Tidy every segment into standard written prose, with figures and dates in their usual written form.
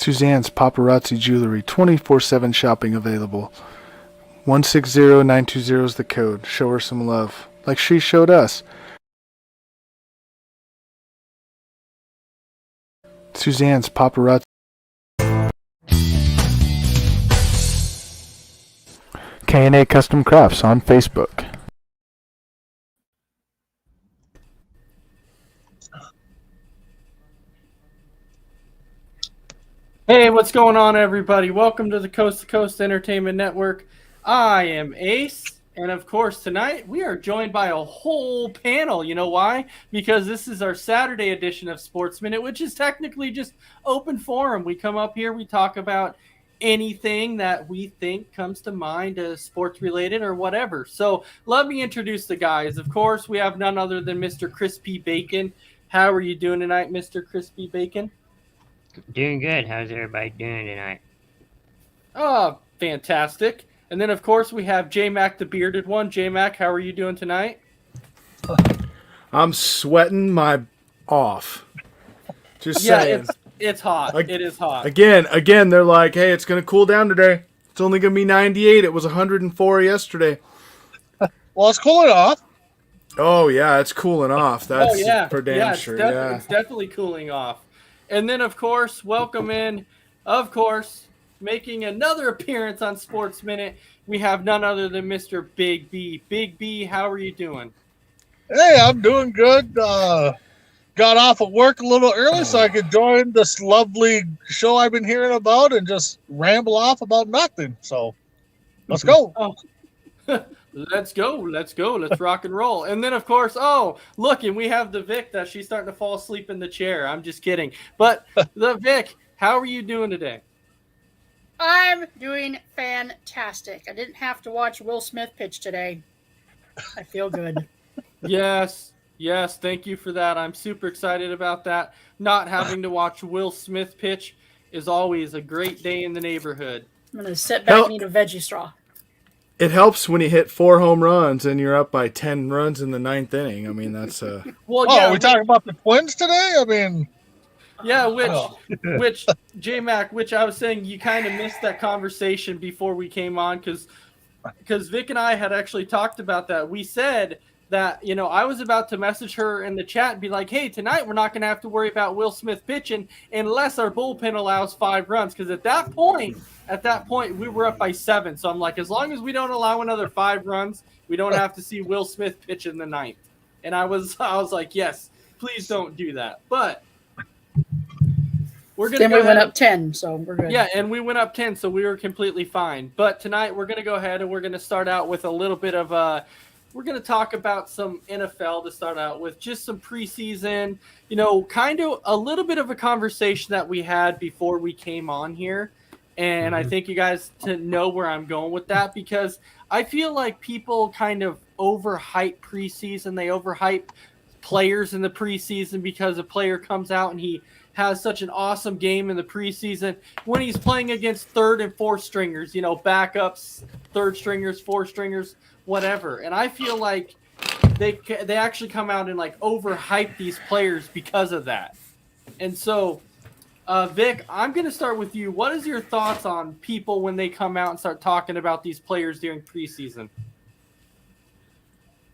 Suzanne's Paparazzi Jewelry, 24/7 shopping available. 160920 is the code. Show her some love, like she showed us. Suzanne's Paparazzi. K&A Custom Crafts on Facebook. Hey, what's going on, everybody? Welcome to the Coast to Coast Entertainment Network. I am Ace, and of course, tonight we are joined by a whole panel. You know why? Because this is our Saturday edition of Sports Minute, which is technically just open forum. We come up here, we talk about anything that we think comes to mind as sports related or whatever. So let me introduce the guys. Of course, we have none other than Mr. Crispy Bacon. How are you doing tonight, Mr. Crispy Bacon? Doing good. How's everybody doing tonight? Oh, fantastic. And then, of course, we have J-Mac, the bearded one. J-Mac, how are you doing tonight? I'm sweating my off. Just saying. It's hot. It is hot. Again, they're like, hey, it's going to cool down today. It's only going to be 98. It was 104 yesterday. Well, it's cooling off. Oh, yeah, it's cooling off. That's for damn sure. It's definitely cooling off. And then, of course, welcome in, of course, making another appearance on Sports Minute, we have none other than Mr. Big B. Big B, how are you doing? Hey, I'm doing good. Got off of work a little early so I could join this lovely show I've been hearing about and just ramble off about nothing. So, let's go. Oh. Let's go. Let's rock and roll. And then, of course, look, and we have the Vic that she's starting to fall asleep in the chair. I'm just kidding. But the Vic, how are you doing today? I'm doing fantastic. I didn't have to watch Will Smith pitch today. I feel good. Yes. Thank you for that. I'm super excited about that. Not having to watch Will Smith pitch is always a great day in the neighborhood. I'm going to sit back and eat a veggie straw. It helps when you hit 4 home runs and you're up by 10 runs in the 9th inning. I mean, that's are we talking about the Twins today? I mean, yeah, which J-Mac, which I was saying you kind of missed that conversation before we came on because Vic and I had actually talked about that. We said that, I was about to message her in the chat and be like, hey, tonight we're not going to have to worry about Will Smith pitching unless our bullpen allows 5 runs. Because at that point, we were up by 7. So I'm like, as long as we don't allow another 5 runs, we don't have to see Will Smith pitch in the 9th. And I was like, yes, please don't do that. But we're going to Then we went up 10, so we're good. Yeah, and we went up 10, so we were completely fine. But tonight we're going to go ahead and we're going to start out with a little bit of we're going to talk about some NFL to start out with, just some preseason, kind of a little bit of a conversation that we had before we came on here. And I think you guys to know where I'm going with that, because I feel like people kind of overhype preseason. They overhype players in the preseason because a player comes out and he has such an awesome game in the preseason when he's playing against 3rd and 4th stringers, backups, 3rd stringers, 4th stringers, whatever. And I feel like they actually come out and like overhype these players because of that. And so, Vic, I'm going to start with you. What is your thoughts on people when they come out and start talking about these players during preseason?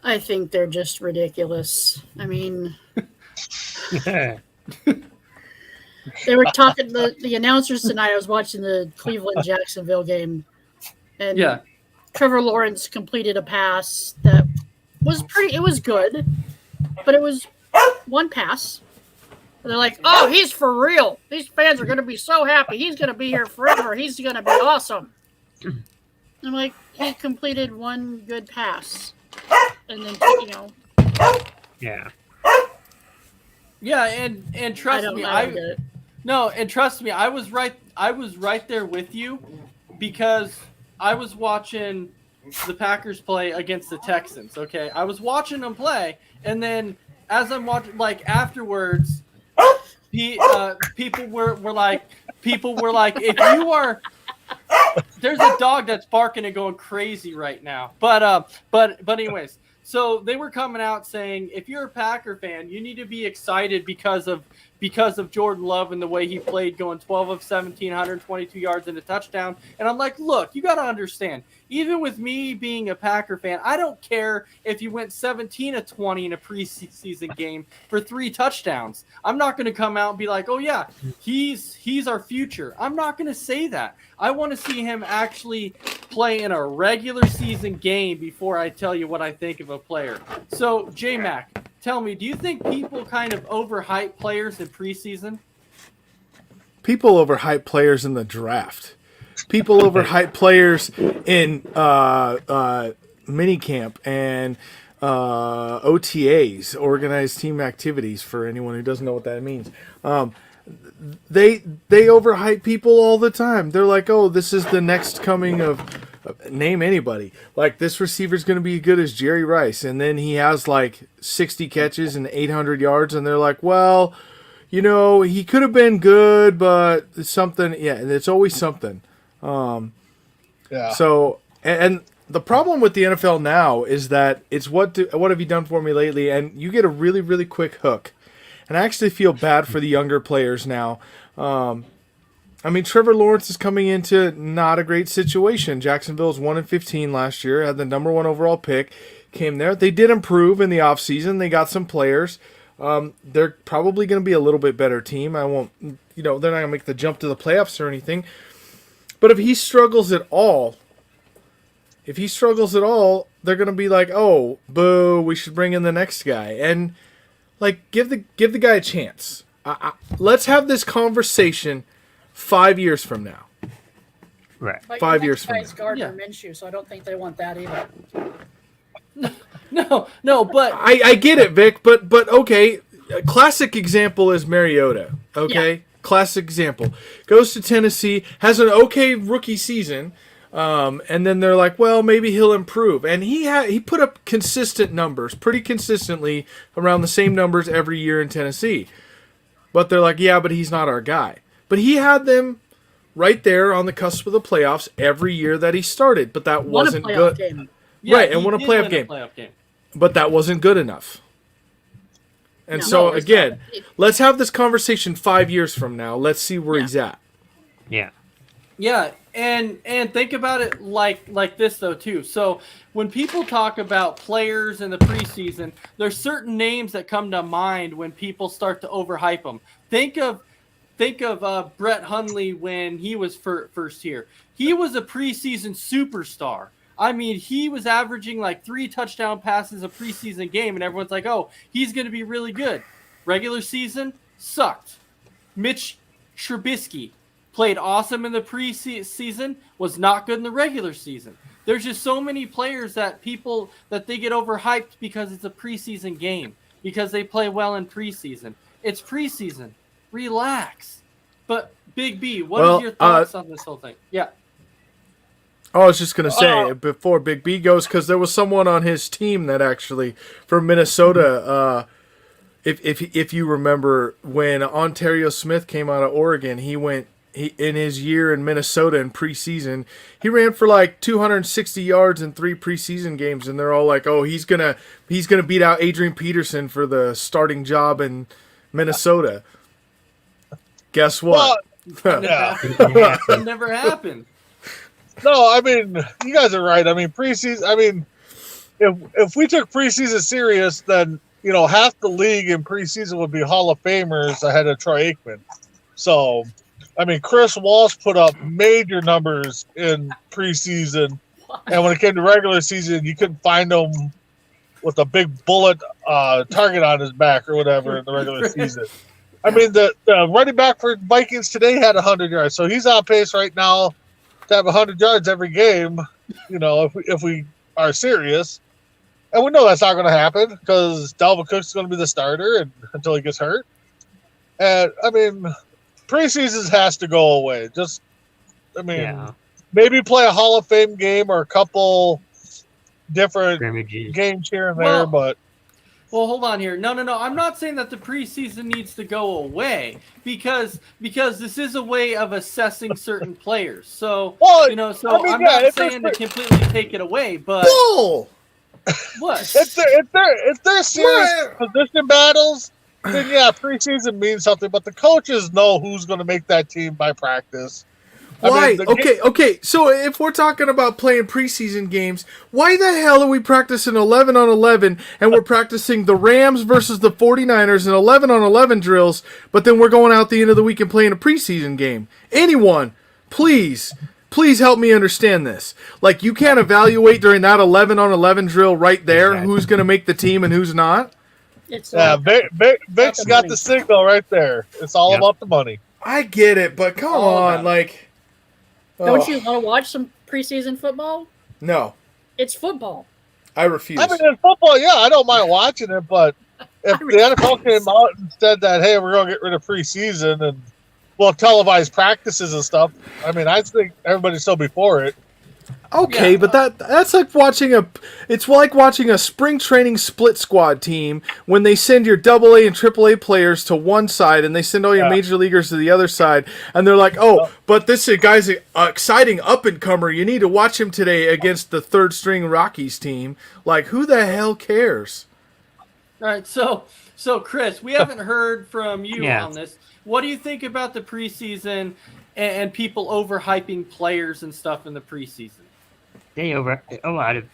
I think they're just ridiculous. I mean, they were talking, the announcers tonight, I was watching the Cleveland-Jacksonville game, and Trevor Lawrence completed a pass that was it was good, but it was one pass. And they're like, oh, he's for real. These fans are going to be so happy. He's going to be here forever. He's going to be awesome. I'm like, he completed one good pass. And then, Yeah. Yeah, and trust me, I was right there with you, because I was watching the Packers play against the Texans. Okay, I was watching them play, and then as I'm watching, like afterwards, people were like, if you are, there's a dog that's barking and going crazy right now. But anyways. So they were coming out saying, if you're a Packer fan, you need to be excited because because of Jordan Love and the way he played, going 12 of 17, 122 yards and a touchdown. And I'm like, look, you got to understand, even with me being a Packer fan, I don't care if you went 17 of 20 in a preseason game for 3 touchdowns. I'm not going to come out and be like, oh yeah, he's our future. I'm not going to say that. I want to see him actually play in a regular season game before I tell you what I think of a player. So, J-Mac, tell me, do you think people kind of overhype players in preseason? People overhype players in the draft. People overhype players in minicamp and OTAs, organized team activities, for anyone who doesn't know what that means. They overhype people all the time. They're like, oh, this is the next coming of name anybody. Like, this receiver's going to be as good as Jerry Rice. And then he has like 60 catches and 800 yards. And they're like, well, you know, he could have been good, but something. Yeah, it's always something. Yeah. So, and the problem with the NFL now is that it's what have you done for me lately? And you get a really, really quick hook. And I actually feel bad for the younger players now. I mean, Trevor Lawrence is coming into not a great situation. Jacksonville's 1-15 last year, had the number 1 overall pick, came there. They did improve in the offseason. They got some players. They're probably going to be a little bit better team. I won't, they're not going to make the jump to the playoffs or anything. But if he struggles at all, they're going to be like, oh, boo, we should bring in the next guy. And like, give the guy a chance. Let's have this conversation 5 years from now. Right. But 5 your years next from guy's now. Gardner Minshew, so I don't think they want that either. No, but I get it, Vic, but okay. A classic example is Mariota. Okay, Yeah. Classic example. Goes to Tennessee, has an okay rookie season, and then they're like, well, maybe he'll improve. And he put up consistent numbers, pretty consistently around the same numbers every year in Tennessee. But they're like, yeah, but he's not our guy. But he had them right there on the cusp of the playoffs every year that he started. But that wasn't Won a playoff good. game. yeah, right, and he won a did playoff win game. But that wasn't good enough. And No, so, it's again, not. let's have this conversation 5 years from now. Let's see where Yeah. he's at. Yeah. Yeah, and think about it like this though too. So when people talk about players in the preseason, there's certain names that come to mind when people start to overhype them. Think of Brett Hundley when he was first here. He was a preseason superstar. I mean, he was averaging like 3 touchdown passes a preseason game, and everyone's like, oh, he's going to be really good. Regular season, sucked. Mitch Trubisky played awesome in the preseason, was not good in the regular season. There's just so many players that they get overhyped because it's a preseason game, because they play well in preseason. It's preseason. Relax. But Big B, what are your thoughts on this whole thing? Yeah. I was just going to say, before Big B goes, because there was someone on his team that actually, from Minnesota, if you remember, when Ontario Smith came out of Oregon, in his year in Minnesota in preseason, he ran for like 260 yards in 3 preseason games, and they're all like, "Oh, he's gonna beat out Adrian Peterson for the starting job in Minnesota." Guess what? Yeah. It never happened. No, I mean, you guys are right. I mean, preseason. I mean, if we took preseason serious, then half the league in preseason would be Hall of Famers ahead of Troy Aikman. So, I mean, Chris Walsh put up major numbers in preseason, and when it came to regular season, you couldn't find him with a big bullet target on his back or whatever in the regular season. I mean, the running back for Vikings today had 100 yards, so he's on pace right now to have 100 yards every game, if we are serious. And we know that's not going to happen because Dalvin Cook's going to be the starter until he gets hurt. And, I mean, preseason has to go away. Maybe play a Hall of Fame game or a couple different games here and there, but... Well, hold on here. No. I'm not saying that the preseason needs to go away because this is a way of assessing certain players. So, I'm not saying to completely take it away, but Bull! what? If they're serious position battles, then yeah, preseason means something. But the coaches know who's going to make that team by practice. Why? Okay. So if we're talking about playing preseason games, why the hell are we practicing 11 on 11 and we're practicing the Rams versus the 49ers and 11 on 11 drills, but then we're going out the end of the week and playing a preseason game? Anyone, please help me understand this. Like, you can't evaluate during that 11 on 11 drill right there who's going to make the team and who's not? It's Vic's got the signal right there. It's all about the money. I get it, but come on, like... Don't you want to watch some preseason football? No. It's football. I refuse. I mean, in football, yeah, I don't mind watching it, but if the NFL came out and said that, hey, we're going to get rid of preseason and we'll televise practices and stuff, I mean, I think everybody's still before it. Okay, Yeah. but that's like watching a spring training split squad team when they send your AA and AAA players to one side and they send all your major leaguers to the other side, and they're like, "Oh, but this guy's an exciting up and comer. You need to watch him today against the third string Rockies team." Like, who the hell cares? All right, so Chris, we haven't heard from you on this. What do you think about the preseason and people overhyping players and stuff in the preseason? A lot of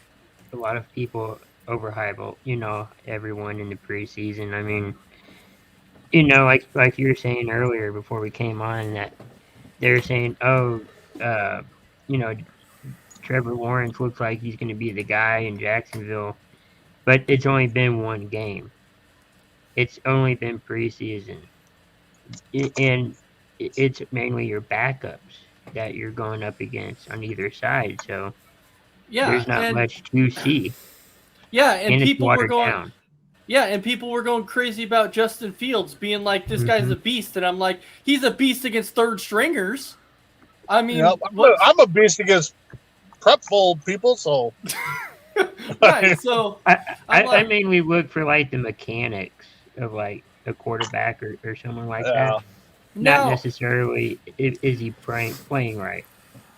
people overhype, everyone in the preseason. I mean, like you were saying earlier before we came on, that they're saying, Trevor Lawrence looks like he's going to be the guy in Jacksonville, but it's only been one game. It's only been preseason, and it's mainly your backups that you're going up against on either side. So. Yeah, there's not much to see. Yeah, and people were going. Down. Yeah, and people were going crazy about Justin Fields being like, "This guy's a beast," and I'm like, "He's a beast against third stringers." I mean, I'm a beast against prep bowl people, so. Right. So I mainly look for like the mechanics of like a quarterback or someone like that. Not necessarily is he playing right.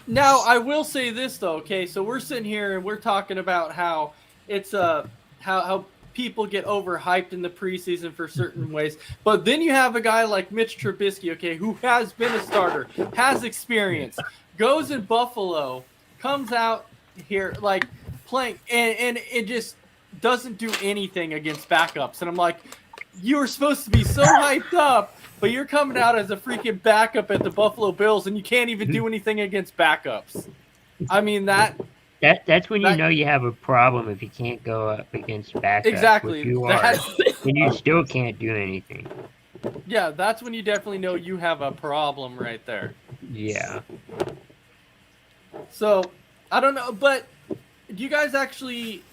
Now, I will say this, though, okay? So we're sitting here and we're talking about how it's how people get overhyped in the preseason for certain ways. But then you have a guy like Mitch Trubisky, okay, who has been a starter, has experience, goes in Buffalo, comes out here, like, playing, and it just doesn't do anything against backups. And I'm like, you were supposed to be so hyped up, but you're coming out as a freaking backup at the Buffalo Bills, and you can't even do anything against backups. I mean, that's when you know you have a problem if you can't go up against backups. Exactly. When you still can't do anything. Yeah, that's when you definitely know you have a problem right there. Yeah. So, I don't know, but do you guys actually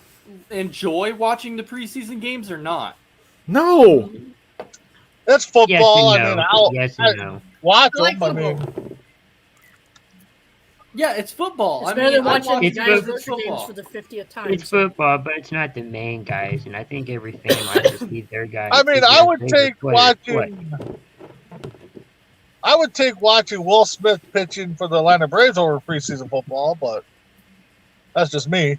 enjoy watching the preseason games or not? No. It's football. Yes and no. Watch I like them. football. Yeah, it's football. It's better than watching it's guys football. games for the 50th time. It's football, but it's not the main guys, and I think every fan likes to see their guys. I mean, I would take watching Will Smith pitching for the Atlanta Braves over preseason football, but that's just me.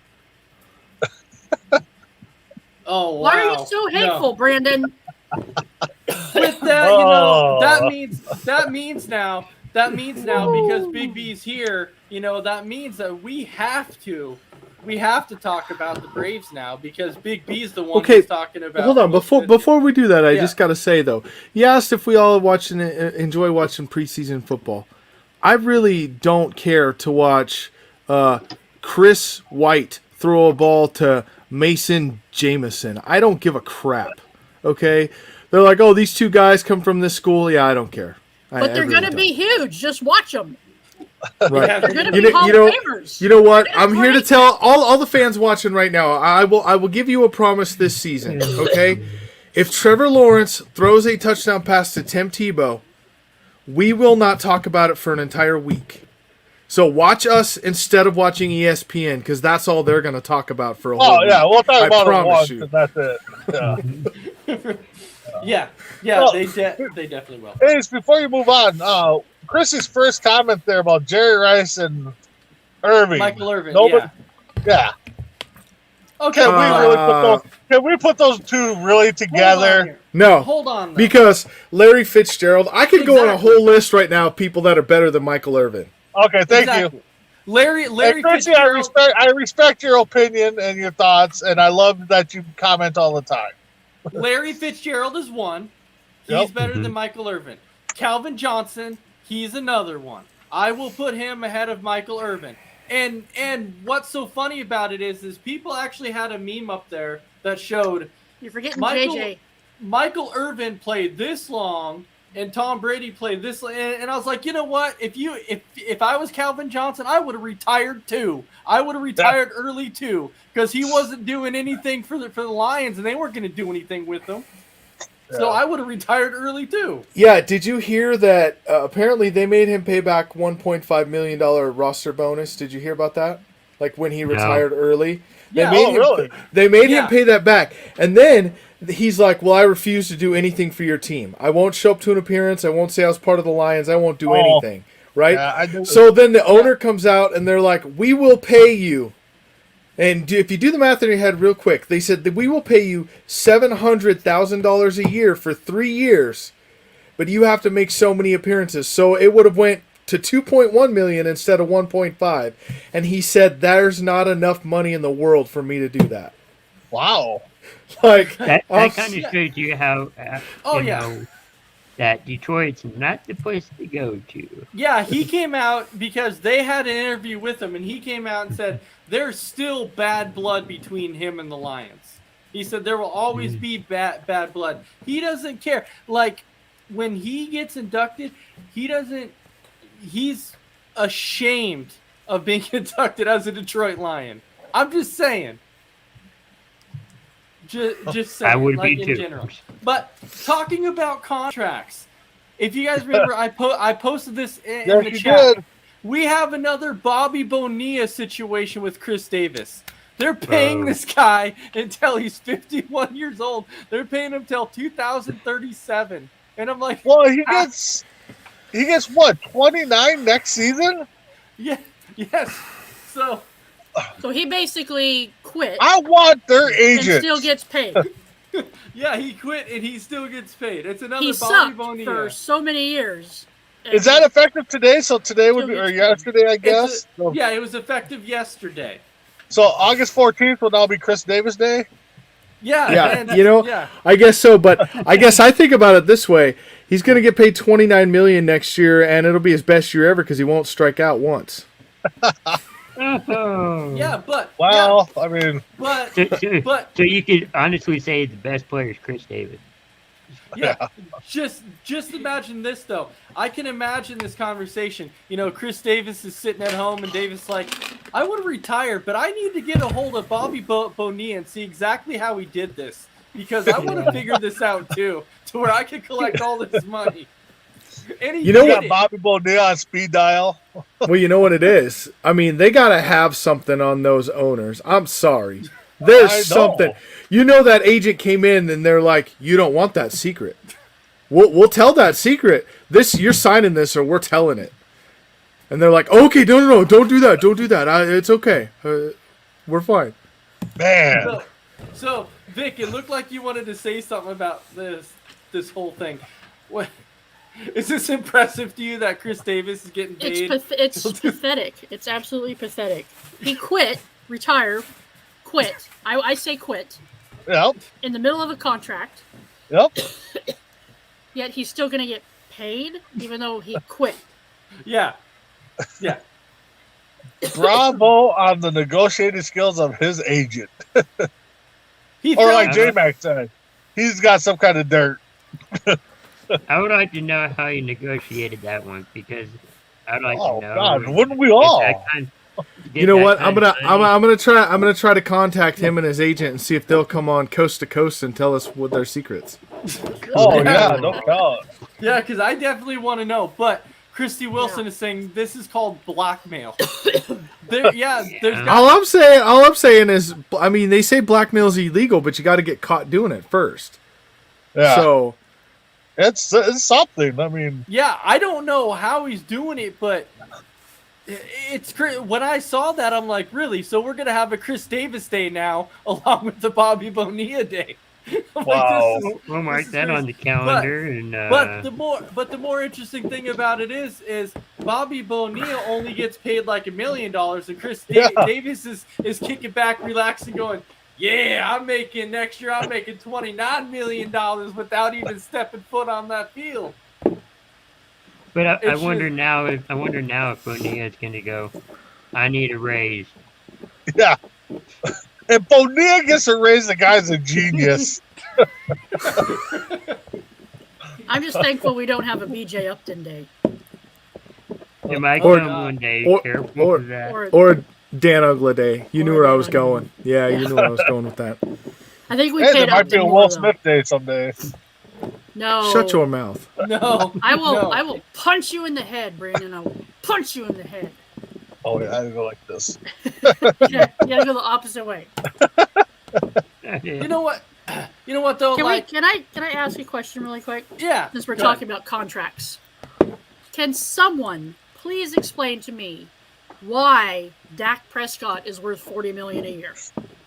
Oh, wow. Why are you so hateful, Brandon? With that, that means now because Big B's here, that means that we have to talk about the Braves now because Big B's the one who's talking about. Hold on, before we do that, I just got to say though, you asked if we all enjoy watching preseason football. I really don't care to watch Chris White throw a ball to Mason Jamison. I don't give a crap. Okay, they're like, oh, these two guys come from this school. Yeah, I don't care. But they're going to be huge. Just watch them. Right. They're going to be Hall of Famers. You know what? I'm here to tell all the fans watching right now. I will give you a promise this season. Okay, if Trevor Lawrence throws a touchdown pass to Tim Tebow, we will not talk about it for an entire week. So watch us instead of watching ESPN because that's all they're going to talk about for a whole week. Yeah, we'll talk about it once, you. That's it. Yeah. Well, they definitely will. Ace, before you move on, Chris's first comment there about Jerry Rice and Irving. Michael Irvin, Yeah. Okay, Can we put those two really Hold on together? here. No, Hold on. Though. because Larry Fitzgerald, I could go on a Exactly. whole list right now of people that are better than Michael Irvin. Okay, thank you. Exactly. Larry Hey, Chrissy, Fitzgerald. I respect your opinion and your thoughts, and I love that you comment all the time. Larry Fitzgerald is one. He's Yep. better than Michael Irvin. Calvin Johnson, he's another one. I will put him ahead of Michael Irvin. And what's so funny about it is people actually had a meme up there that showed You're forgetting Michael- JJ. Michael Irvin played this long and Tom Brady played this, and I was like, you know what? If I was Calvin Johnson, I would have retired too. I would have retired early too, because he wasn't doing anything for the Lions, and they weren't going to do anything with them. So I would have retired early too. Yeah, did you hear that apparently they made him pay back $1.5 million roster bonus? Did you hear about that? Like when he retired early? They Yeah. made Oh, him, really? They made him Yeah. pay that back. And then he's like, well, I refuse to do anything for your team. I won't show up to an appearance. I won't say I was part of the Lions. I won't do anything. Right? Yeah, I do. So then the owner comes out and they're like, we will pay you. And if you do the math in your head real quick, they said that we will pay you $700,000 a year for 3 years, but you have to make so many appearances. So it would have went to 2.1 million instead of 1.5. And he said, there's not enough money in the world for me to do that. Wow. Like That I'm kind yeah. of shows you how, Oh, you yeah. know, that Detroit's not the place to go to. Yeah, he came out because they had an interview with him, and he came out and said there's still bad blood between him and the Lions. He said there will always be bad blood. He doesn't care. Like when he gets inducted, he's ashamed of being inducted as a Detroit Lion. I'm just saying. Just saying, I would like be in too. general. But talking about contracts, if you guys remember, I posted this in Yes, the you chat. did. We have another Bobby Bonilla situation with Chris Davis. They're paying this guy until he's 51 years old. They're paying him till 2037, and I'm like, Well, he gets what, 29 next season? yeah, yes. So So he basically quit I want their and agent. still gets paid. yeah, he quit and he still gets paid. It's another He Bobby sucked Bonilla. for so many years. Is that effective today? So today would be, or Still gets yesterday, I It's guess. yeah, it was effective yesterday. So August 14th will now be Chris Davis Day. Yeah, Yeah, and- you know, yeah. I guess so, but I guess I think about it this way: he's going to get paid $29 million next year, and it'll be his best year ever because he won't strike out once. Oh. Yeah, but Well, I mean, but So, but so you could honestly say the best player is Chris Davis. yeah, just imagine this though. I can imagine this conversation. You know, Chris Davis is sitting at home, and Davis like, I would retire, but I need to get a hold of Bobby Bonilla and see exactly how he did this because I want to figure this out too, to where I can collect all this money. And he You know did what? it. Bobby Bonilla on speed dial. Well, you know what it is? I mean, they got to have something on those owners. I'm sorry. There's I know. something. You know that agent came in and they're like, you don't want that secret. We'll tell that secret. You're signing this or we're telling it. And they're like, okay, no, don't do that. Don't do that. It's okay. We're fine. Man, So Vic, it looked like you wanted to say something about this whole thing. What is this impressive to you that Chris Davis is getting paid? It's pathetic. It's absolutely pathetic. He quit, quit. I say quit yep, in the middle of a contract. yep. Yet he's still going to get paid, even though he quit. Yeah. Bravo on the negotiating skills of his agent. He Or found- like J-Mac said, he's got some kind of dirt. I would like to know how you negotiated that one because I'd like Oh to know. God, wouldn't we get all? that You know that what? kind I'm of money. gonna try to contact him and his agent and see if they'll come on coast to coast and tell us what their secrets. Oh yeah, no doubt. Yeah, because I definitely want to know. But Christy Wilson is saying this is called blackmail. There's All I'm saying is, I mean, they say blackmail is illegal, but you got to get caught doing it first. Yeah, So it's something. I mean, yeah, I don't know how he's doing it, but It's when I saw that, I'm like, really? So we're gonna have a Chris Davis Day now, along with the Bobby Bonilla Day. I'm Wow. Like, We'll mark that crazy. on the calendar. And But the more interesting thing about it is Bobby Bonilla only gets paid like $1 million, and Chris Davis is kicking back, relaxing, going, yeah, I'm making $29 million without even stepping foot on that field. But I wonder now if Bonilla is going to go, I need a raise. Yeah. If Bonilla gets a raise, the guy's a genius. I'm just thankful we don't have a BJ Upton day. It might Or- come one day. or- Careful or- of that. Or Dan Ugla Day. You Or knew where I Dan was Ugla. going. Yeah, you knew where I was going with that. I think we Hey, paid there might be Upton a more, Will though. Smith day someday. No. Shut your mouth. No, I will. no. I will punch you in the head, Brandon. I will punch you in the head. Oh, yeah, I go like this. You gotta go the opposite way. You know what? You know what though? Can I ask you a question really quick? Yeah. Since we're go talking about contracts, can someone please explain to me why Dak Prescott is worth $40 million a year?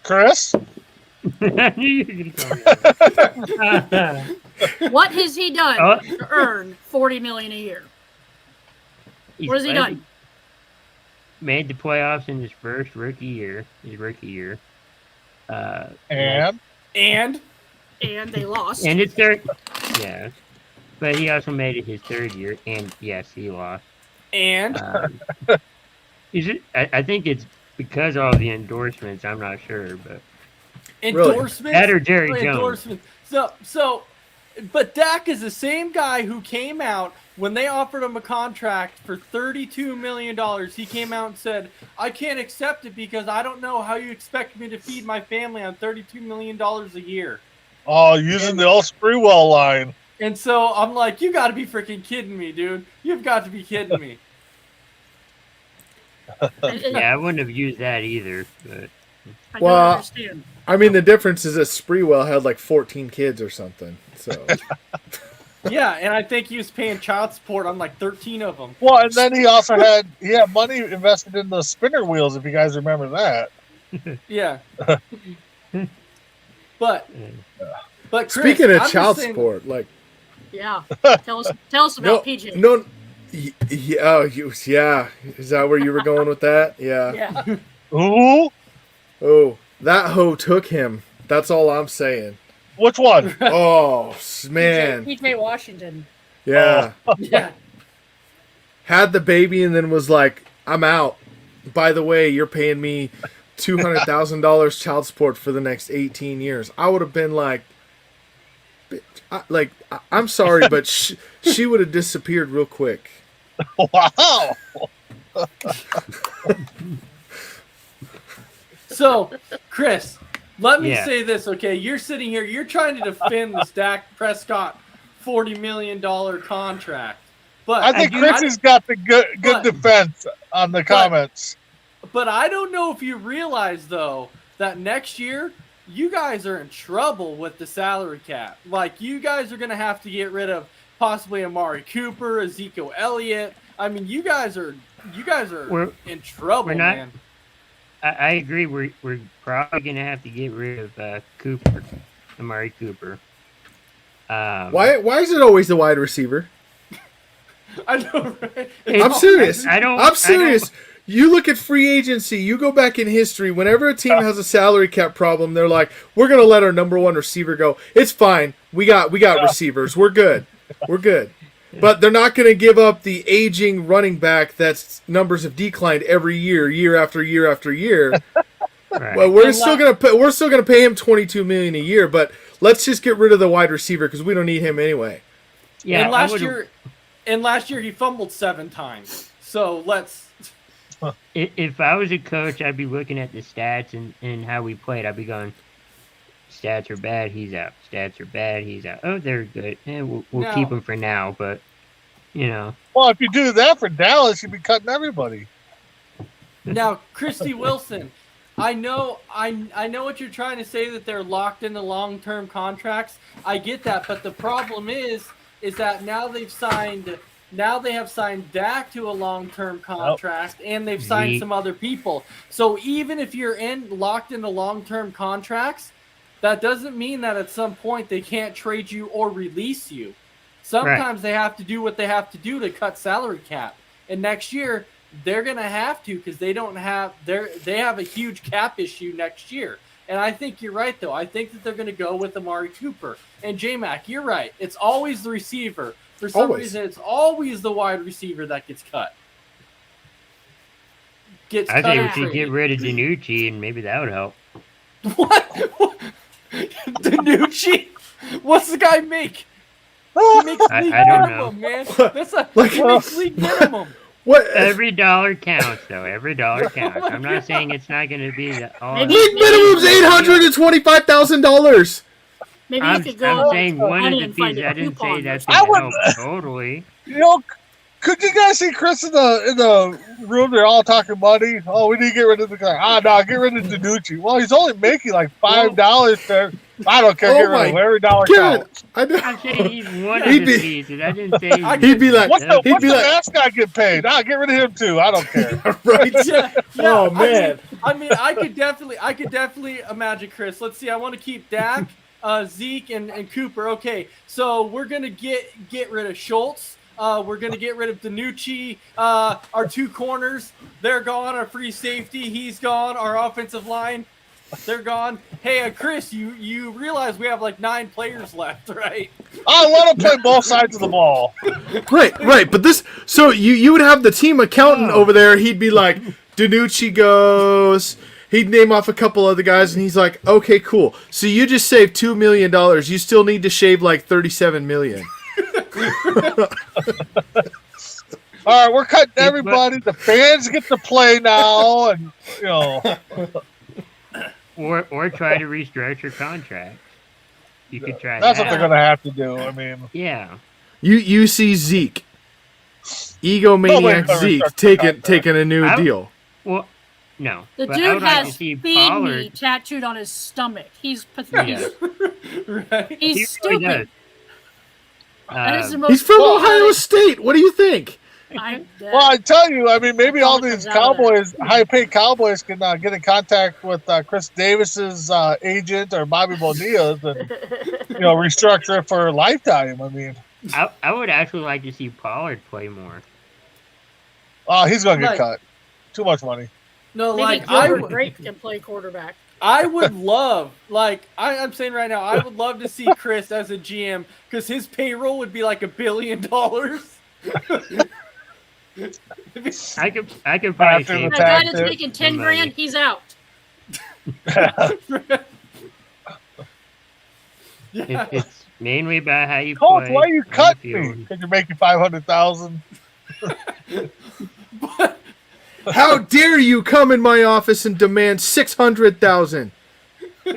Chris? I knew you were going to call me. What has he done Oh. to earn $40 million a year? He's What has he done? Made the playoffs in his first rookie year. And? And And they lost. And it's third. Yeah. But he also made it his third year, and yes, he lost. and Is it? I think it's because of all the endorsements. I'm not sure, but endorsements. that or Jerry Jones. Endorsements. But Dak is the same guy who came out when they offered him a contract for $32 million. He came out and said, I can't accept it because I don't know how you expect me to feed my family on $32 million a year. Oh, using the old Sprewell line. And so I'm like, you got to be freaking kidding me, dude. You've got to be kidding me. Yeah, I wouldn't have used that either. But I Well, don't understand. I mean, the difference is that Sprewell had like 14 kids or something. So Yeah, and I think he was paying child support on like 13 of them. Well, and then he also had money invested in the spinner wheels, if you guys remember that. Yeah. But Chris, speaking of I'm child just saying- support, like Yeah. Tell us about PJ. no, yeah. Is that where you were going with that? Yeah. Yeah. Ooh, Oh, that hoe took him. That's all I'm saying. which one? Oh man, PJ Washington. yeah. Yeah. Had the baby and then was like, "I'm out." By the way, you're paying me $200,000 child support for the next 18 years. I would have been like, I'm sorry, but she would have disappeared real quick. Wow. So, Chris, let me Yeah. say this, okay? You're sitting here, you're trying to defend this Dak Prescott $40 million contract. But I think Chris has got the good defense on the comments. But I don't know if you realize, though, that next year, you guys are in trouble with the salary cap. Like, you guys are going to have to get rid of possibly Amari Cooper, Ezekiel Elliott. I mean, you guys are in trouble, we're not- man. I agree. We're probably gonna have to get rid of Cooper, Amari Cooper. Why is it always the wide receiver? I know, right? I'm serious. I'm serious. You look at free agency, you go back in history, whenever a team has a salary cap problem, they're like, we're going to let our number one receiver go. It's fine. We got receivers. We're good. But they're not going to give up the aging running back that's numbers have declined every year after year after year. Right. Well, we're still going to pay him $22 million a year, but let's just get rid of the wide receiver because we don't need him anyway. Yeah, and last year he fumbled 7 times. So let's. If I was a coach, I'd be looking at the stats and how we played. I'd be going, stats are bad, he's out. Stats are bad, he's out. Oh, they're good. We'll keep him for now, but, you know. Well, if you do that for Dallas, you'd be cutting everybody. Now, Christy Wilson, I know what you're trying to say, that they're locked into long-term contracts. I get that, but the problem is that now they've signed Now they have signed Dak to a long-term contract, and they've signed some other people. So even if you're locked into long-term contracts, that doesn't mean that at some point they can't trade you or release you. Sometimes they have to do what they have to do to cut salary cap. And next year they're going to have to, because they have a huge cap issue next year. And I think you're right, though. I think that they're going to go with Amari Cooper. And J-Mac, you're right. It's always the receiver. For some reason, it's always the wide receiver that gets cut. I think we should get rid of DiNucci, and maybe that would help. What? DiNucci? What's the guy make? He makes league minimum, man. That's he makes league minimum. What? Every dollar counts, though. Every dollar counts. I'm not saying it's not going to be all. League minimum's $825,000. Maybe I'm saying one of the fees. I didn't say that's going to help totally. Could you guys see Chris in the room? They're all talking money. Oh, we need to get rid of the guy. No, get rid of DiNucci. Well, he's only making like $5 there. I don't care. Get rid of him. Every dollar counts. I'm saying he's one of the fees. I didn't say he'd be like, what's the mascot get paid? Get rid of him too. I don't care. Right? Yeah. Oh man. I could definitely imagine, Chris. Let's see. I want to keep Dak, Zeke, and Cooper. Okay, so we're gonna get rid of Schultz. We're going to get rid of DiNucci. Our two corners, they're gone. Our free safety, he's gone. Our offensive line, they're gone. Hey, Chris, you realize we have like 9 players left, right? I want to play both sides of the ball. Right. But so you would have the team accountant over there. He'd be like, DiNucci goes. He'd name off a couple other guys, and he's like, okay, cool. So you just saved $2 million. You still need to shave like $37 million. All right, we're cutting everybody. The fans get to play now, and or try to restructure contracts. You could try. That's what they're going to have to do. I mean, yeah. You see Zeke, egomaniac Zeke, taking a new deal. Well, no. The dude has "Feed Me" tattooed on his stomach. He's pathetic. Right. He's stupid. He's from Ohio State. What do you think? I tell you, I mean, maybe all these Cowboys, high-paid Cowboys, can get in contact with Chris Davis's agent or Bobby Bonilla's and restructure it for a lifetime. I mean, I would actually like to see Pollard play more. Oh, he's going to get cut. Too much money. No, maybe Gilbert Grape can play quarterback. I would love, I'm saying right now, I would love to see Chris as a GM, because his payroll would be like $1 billion. I could probably say that guy that's making 10 grand, he's out. It's mainly about how you Coach, play. why you cut me? Because you're making $500,000. How dare you come in my office and demand $600,000?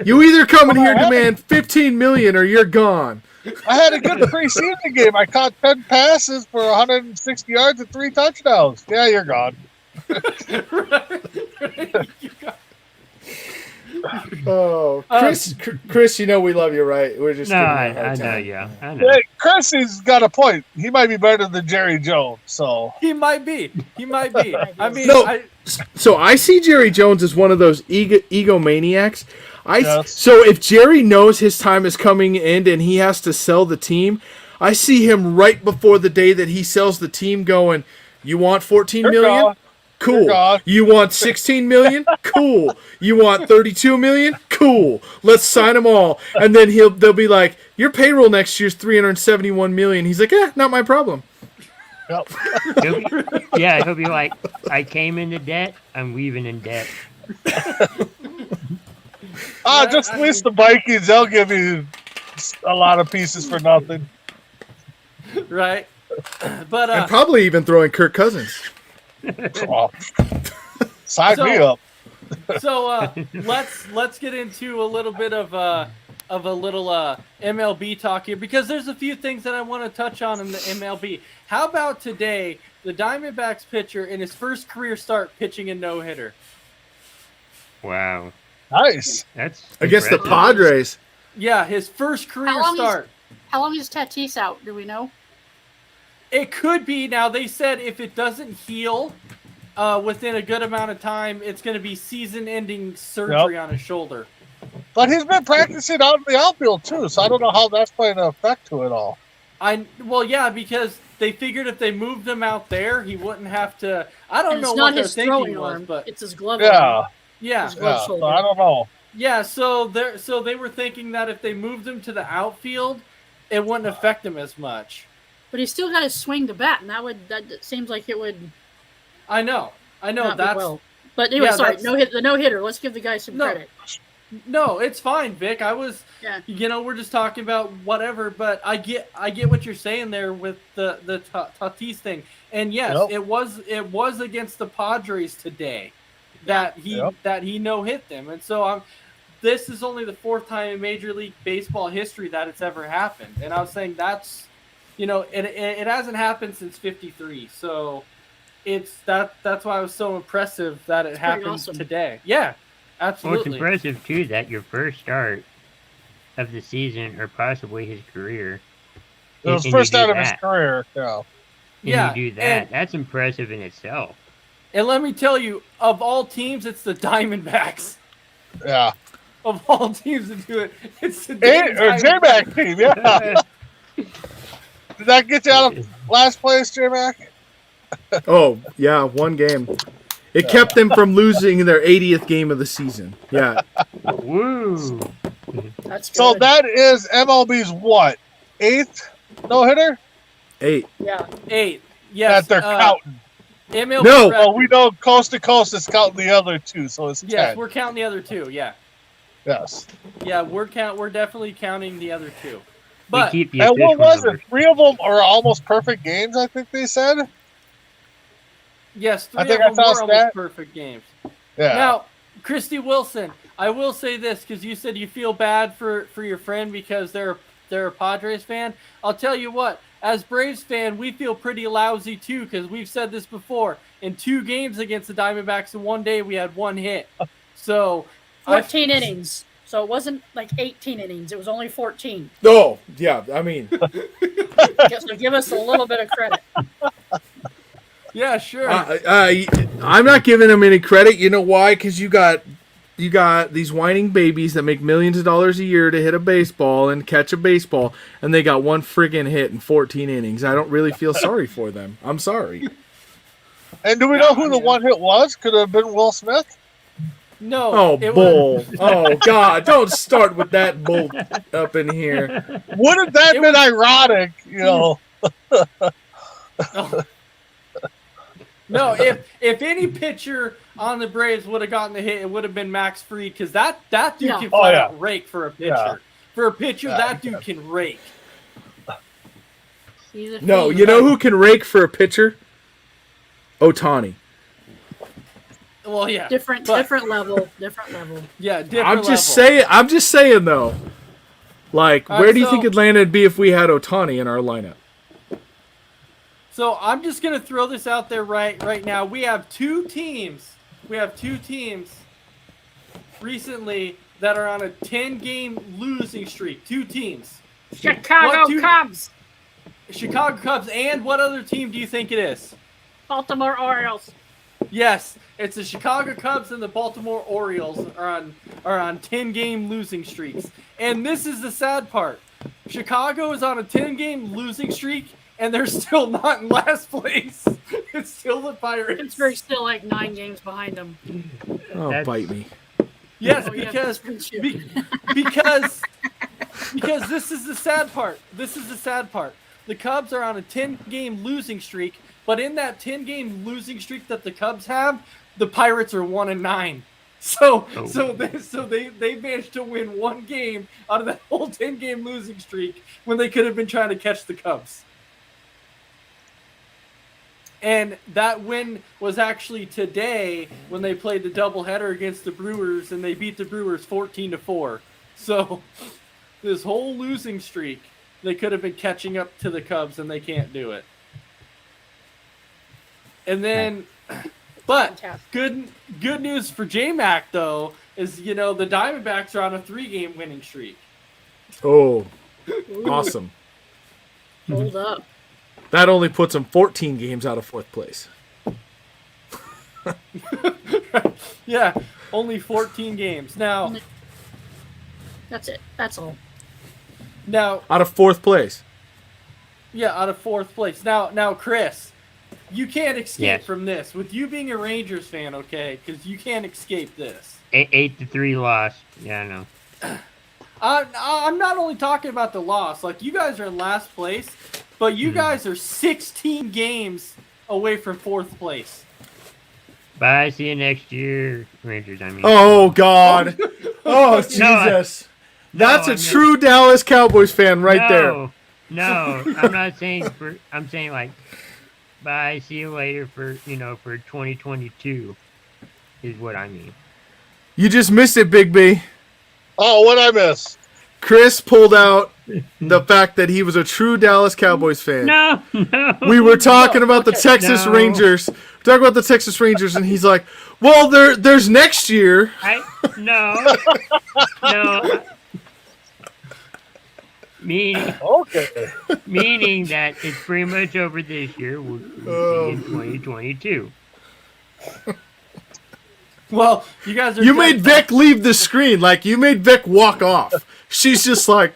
You either come in here and demand $15 million or you're gone. I had a good preseason game. I caught 10 passes for 160 yards and 3 touchdowns. Yeah, you're gone. Oh, Chris, you know we love you, right? We're just I know, yeah. I know. Hey, Chris has got a point. He might be better than Jerry Jones, so he might be. I mean, so I see Jerry Jones as one of those egomaniacs. Yes. So if Jerry knows his time is coming in and he has to sell the team, I see him right before the day that he sells the team going, "You want 14 million? Gone. Cool. You want 16 million? Cool. You want 32 million? Cool. Let's sign them all." And then they'll be like, "Your payroll next year's 371 million." He's like, "Not my problem." Yep. He'll be like, "I came into debt. I'm leaving in debt." Just list the Vikings. They'll give you a lot of pieces for nothing. Right. But and probably even throwing Kirk Cousins. Sign me up. So let's get into a little bit of a little MLB talk here, because there's a few things that I want to touch on in the MLB. How about today, the Diamondbacks pitcher in his first career start pitching a no-hitter? Wow. Nice. That's against impressive. the Padres. Yeah, his first career start. How long is Tatis out? Do we know? It could be. Now, they said if it doesn't heal within a good amount of time, it's going to be season-ending surgery on his shoulder. But he's been practicing out in the outfield too, so I don't know how that's playing an effect to it all. Well, yeah, because they figured if they moved him out there, he wouldn't have to. I don't And know it's what not their his thinking throwing was, arm. but It's his glove Yeah, arm. yeah, His glove yeah. So shoulder. I don't know. yeah. So they were thinking that if they moved him to the outfield, it wouldn't affect him as much. But he's still got to swing the bat, and that seems like it would I know. not That's be well. But anyway, yeah, sorry, that's- the no hitter. Let's give the guy some No. credit. No, it's fine, Vic. Yeah. We're just talking about whatever, but I get what you're saying there with the Tatis thing. And yes, Yep. it was against the Padres today that he no hit them. And so this is only the fourth time in Major League Baseball history that it's ever happened. And I was saying that's it hasn't happened since '53. So that's why it was so impressive that it happened awesome. today. Yeah. Well, it's Absolutely. impressive, too, that your first start of the season, or possibly his career, It was and first you do out of his that, career. Yeah. and Yeah, you do that. and- That's impressive in itself. And let me tell you, of all teams, it's the Diamondbacks. Yeah. Of all teams to do it, it's the J-Mac Diamondbacks. team, yeah. Did that get you out of last place, J-Mac? Oh, yeah, one game. It kept them from losing their 80th game of the season. Yeah. Woo! That's good. So that is MLB's what? 8th no-hitter? 8. Yeah. 8. Yes. That they're counting. MLB No. record. Well, we know coast to coast is counting the other 2, so it's 10. Yes, we're counting the other 2. Yeah. Yes. Yeah, we're definitely counting the other 2. But we keep the And what official was numbers. it? 3 of them are almost perfect games, I think they said. yes, 3 I think of them I saw were a almost stat. perfect games. Yeah. Now, Christy Wilson, I will say this because you said you feel bad for your friend because they're a Padres fan. I'll tell you what, as Braves fan, we feel pretty lousy too because we've said this before. In 2 games against the Diamondbacks in one day, we had 1 hit. So 14 innings. So it wasn't like 18 innings. It was only 14. Oh, yeah. I mean, So give us a little bit of credit. Yeah, sure. I'm not giving them any credit. You know why? Because you got these whining babies that make millions of dollars a year to hit a baseball and catch a baseball, and they got 1 friggin' hit in 14 innings. I don't really feel sorry for them. I'm sorry. And do we know who the one hit was? Could it have been Will Smith? No. Oh, it bull. Oh, God. Don't start with that bull up in here. Wouldn't that have been ironic, you know? No, if any pitcher on the Braves would have gotten the hit, it would have been Max Fried because that dude Yeah. can Oh, flat yeah. out rake for a pitcher. Yeah. For a pitcher, Yeah, that dude can rake. He's a No, fiend. you know who can rake for a pitcher? Otani. Well, yeah, Different but- level. Different level. Yeah, different I'm just level. saying. I'm just saying though. Like, All where right, do you so- think Atlanta would be if we had Otani in our lineup? So I'm just gonna throw this out there right now. We have 2 teams. We have 2 teams recently that are on a 10-game losing streak. 2 teams. Chicago What, dude? Cubs. Chicago Cubs and what other team do you think it is? Baltimore Orioles. Yes, it's the Chicago Cubs and the Baltimore Orioles are on 10-game losing streaks. And this is the sad part. Chicago is on a 10-game losing streak and they're still not in last place. It's still the Pirates. Pittsburgh's still like 9 games behind them. Oh, That's- bite me. Yes, Oh, yeah, because friendship. because this is the sad part. This is the sad part. The Cubs are on a 10-game losing streak, but in that 10-game losing streak that the Cubs have, the Pirates are 1-9. So they managed to win 1 game out of that whole 10-game losing streak when they could have been trying to catch the Cubs. And that win was actually today when they played the doubleheader against the Brewers, and they beat the Brewers 14-4. So this whole losing streak, they could have been catching up to the Cubs, and they can't do it. And then, but Fantastic. good news for J-Mac, though, is, the Diamondbacks are on a 3-game winning streak. Oh, Ooh, awesome. Hold up. That only puts them 14 games out of fourth place. Yeah, only 14 games. Now, That's it. That's all. now, Out of fourth place. yeah, out of fourth place. Now, Chris, you can't escape Yes. from this. With you being a Rangers fan, okay? Because you can't escape this. 8-3 loss. Yeah, I know. I'm not only talking about the loss. Like, you guys are in last place, but you guys are 16 games away from fourth place. Bye. See you next year, Rangers. I mean. Oh, God. Oh, Jesus. That's I a mean- true Dallas Cowboys fan right there. No, I'm not saying for. I'm saying like, bye. See you later for 2022, is what I mean. You just missed it, Big B. Oh, what'd I miss? Chris pulled out the fact that he was a true Dallas Cowboys fan. No. We were talking about the okay. Texas No. Rangers. Talking about the Texas Rangers, and he's like, "Well, there's next year." No. Meaning that it's pretty much over this year. We'll see in 2022. Well, you guys are. You made Vic leave the screen. Like, you made Vic walk off. She's just like,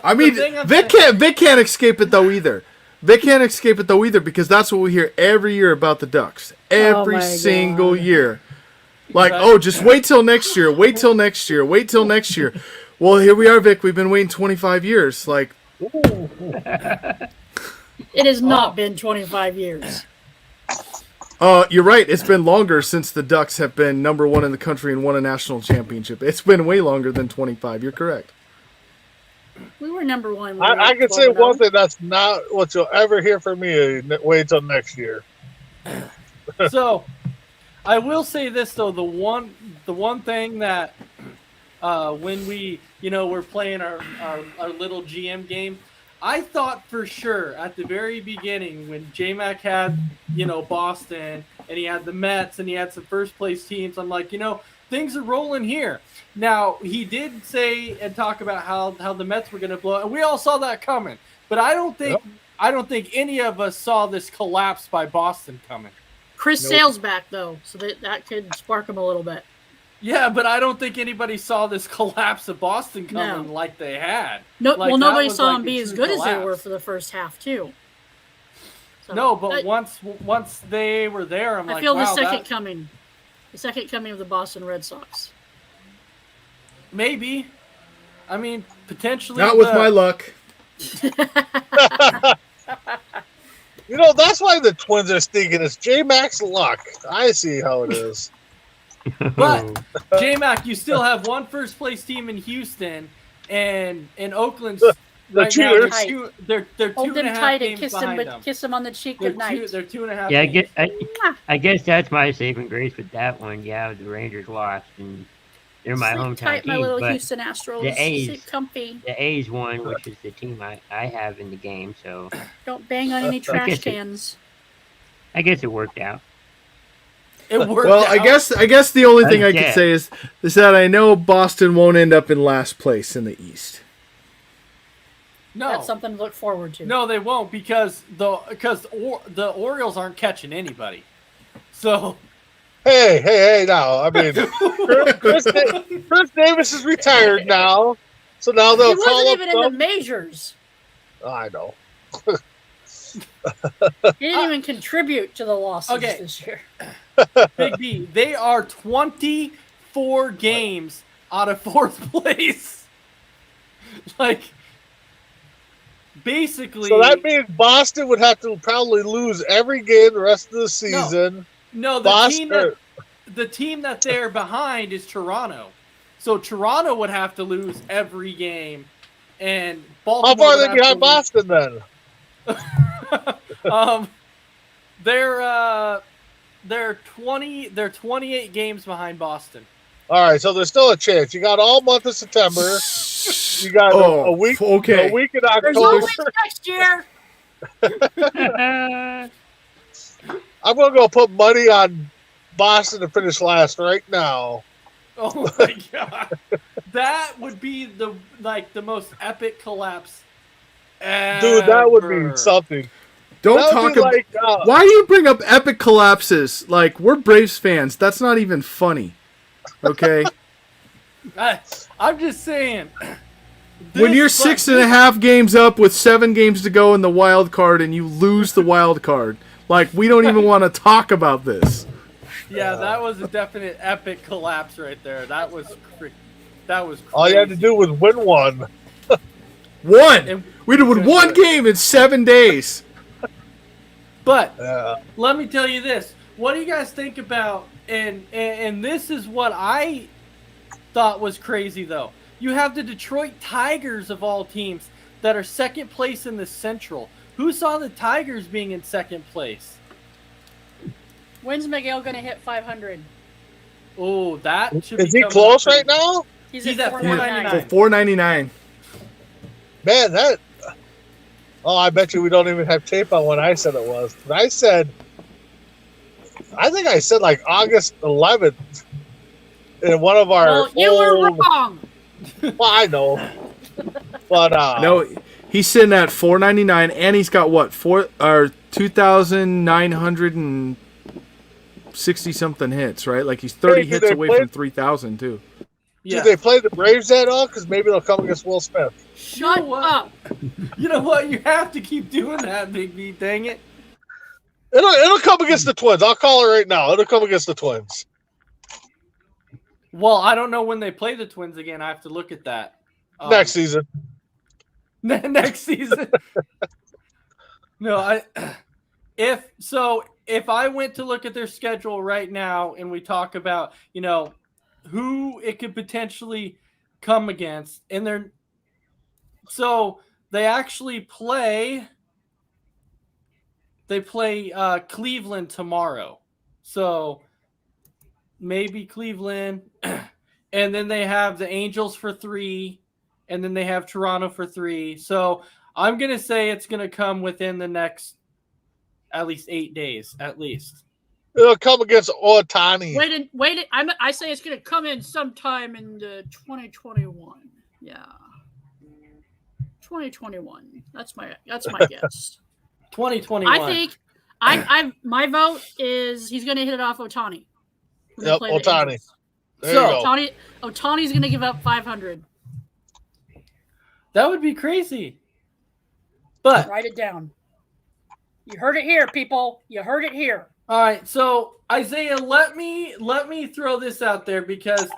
I mean, Vic can't escape it though either. Vic can't escape it though either, because that's what we hear every year about the Ducks. Every my single God. year. Like, oh, just wait till next year. Wait till next year. Wait till next year. Well, here we are, Vic. We've been waiting 25 years. Like, It has not been 25 years. you're right. It's been longer since the Ducks have been number one in the country and won a national championship. It's been way longer than 25. You're correct. We were number one. when we I were can say 12-0. one thing that's not what you'll ever hear from me. Wait till next year. So, I will say this though: the one thing that when we we're playing our little GM game, I thought for sure at the very beginning when J-Mac had Boston and he had the Mets and he had some first place teams, I'm like, things are rolling here. Now, he did say and talk about how the Mets were going to blow, and we all saw that coming. But I don't think any of us saw this collapse by Boston coming. Chris Sale's back though, so that could spark him a little bit. Yeah, but I don't think anybody saw this collapse of Boston coming No. like they had. No, Like, well, that nobody was saw like him a be as true good as they collapse. were for the first half too. So, No, but I- once they were there, I'm I like, feel wow, the second that, coming of the Boston Red Sox. maybe. I mean, potentially. Not with my luck. That's why the Twins are stinking. It's J-Mac's luck. I see how it is. But J-Mac, you still have one first place team in Houston, and in Oakland's right now, cheaters. they're Hold 2.5 them tight and games behind them. kiss him on the cheek. They're Good night. they're 2.5. Yeah, games. I guess that's my saving grace with that one. Yeah, the Rangers lost, and they're my Sleep hometown tight, my team. little But Houston Astros. the A's- Sleep comfy. the A's won, which is the team I have in the game. So Don't bang on any trash guess it- cans. I guess it worked out. It worked Well, out. I guess the only thing I Okay. could say is that I know Boston won't end up in last place in the East. no. That's something to look forward to. No, they won't because the Orioles aren't catching anybody. So Hey, now. I mean, Chris Davis is retired now. So now he they'll wasn't call up even in the some... majors. I know. He didn't even contribute to the losses Okay. this year. Big B, they are 24 games out of fourth place. Like, basically. So that means Boston would have to probably lose every game the rest of the season. No, Boston. the team that they're behind is Toronto. So Toronto would have to lose every game, and Baltimore. How far are would they have behind to Boston then? They're 28 games behind Boston. All right, so there's still a chance. You got all month of September. You got a week. Okay. A week in There's October. always next year. I'm gonna go put money on Boston to finish last right now. Oh my god, that would be the most epic collapse ever. Dude, that would be something. Don't That talk would be about. like, Why do you bring up epic collapses? Like, we're Braves fans. That's not even funny. Okay. I'm just saying. When you're 6.5 games up with 7 games to go in the wild card and you lose the wild card, like, we don't even want to talk about this. Yeah, that was a definite epic collapse right there. That was crazy. all you had to do was win one. One. We did with 1 game in 7 days. But let me tell you this. What do you guys think about, and this is what I thought was crazy, though. You have the Detroit Tigers, of all teams, that are second place in the Central. Who saw the Tigers being in second place? When's Miguel going to hit 500? Oh, that should Is be he close right now? He's He's at at 499. 499. Man, that. Oh, I bet you we don't even have tape on when I said it was. But I think I said like August 11th in one of our. Well, you were wrong. Well, I know. But No, he's sitting at 499, and he's got what 2,960 something hits, right? Like he's 30 hits away from 3,000 too. Yeah. Do they play the Braves at all? Because maybe they'll come against Will Smith. Shut up. You know what? You have to keep doing that, Big B. Dang it. It'll come against the Twins. I'll call it right now. It'll come against the Twins. Well, I don't know when they play the Twins again. I have to look at that. Next season. Next season. No, if I went to look at their schedule right now and we talk about, who it could potentially come against, and they actually play Cleveland tomorrow. So maybe Cleveland, and then they have the Angels for 3, and then they have Toronto for 3. So I'm going to say it's going to come within the next at least 8 days, at least. It'll come against Ohtani. Wait. I say it's going to come in sometime in 2021. Yeah. 2021. That's my guess. 2021. I think my vote is he's going to hit it off Ohtani. Yep, Ohtani. There So- you go. Ohtani's going to give up 500. That would be crazy. But Write it down. You heard it here, people. You heard it here. all right, so Isaiah, let me throw this out there because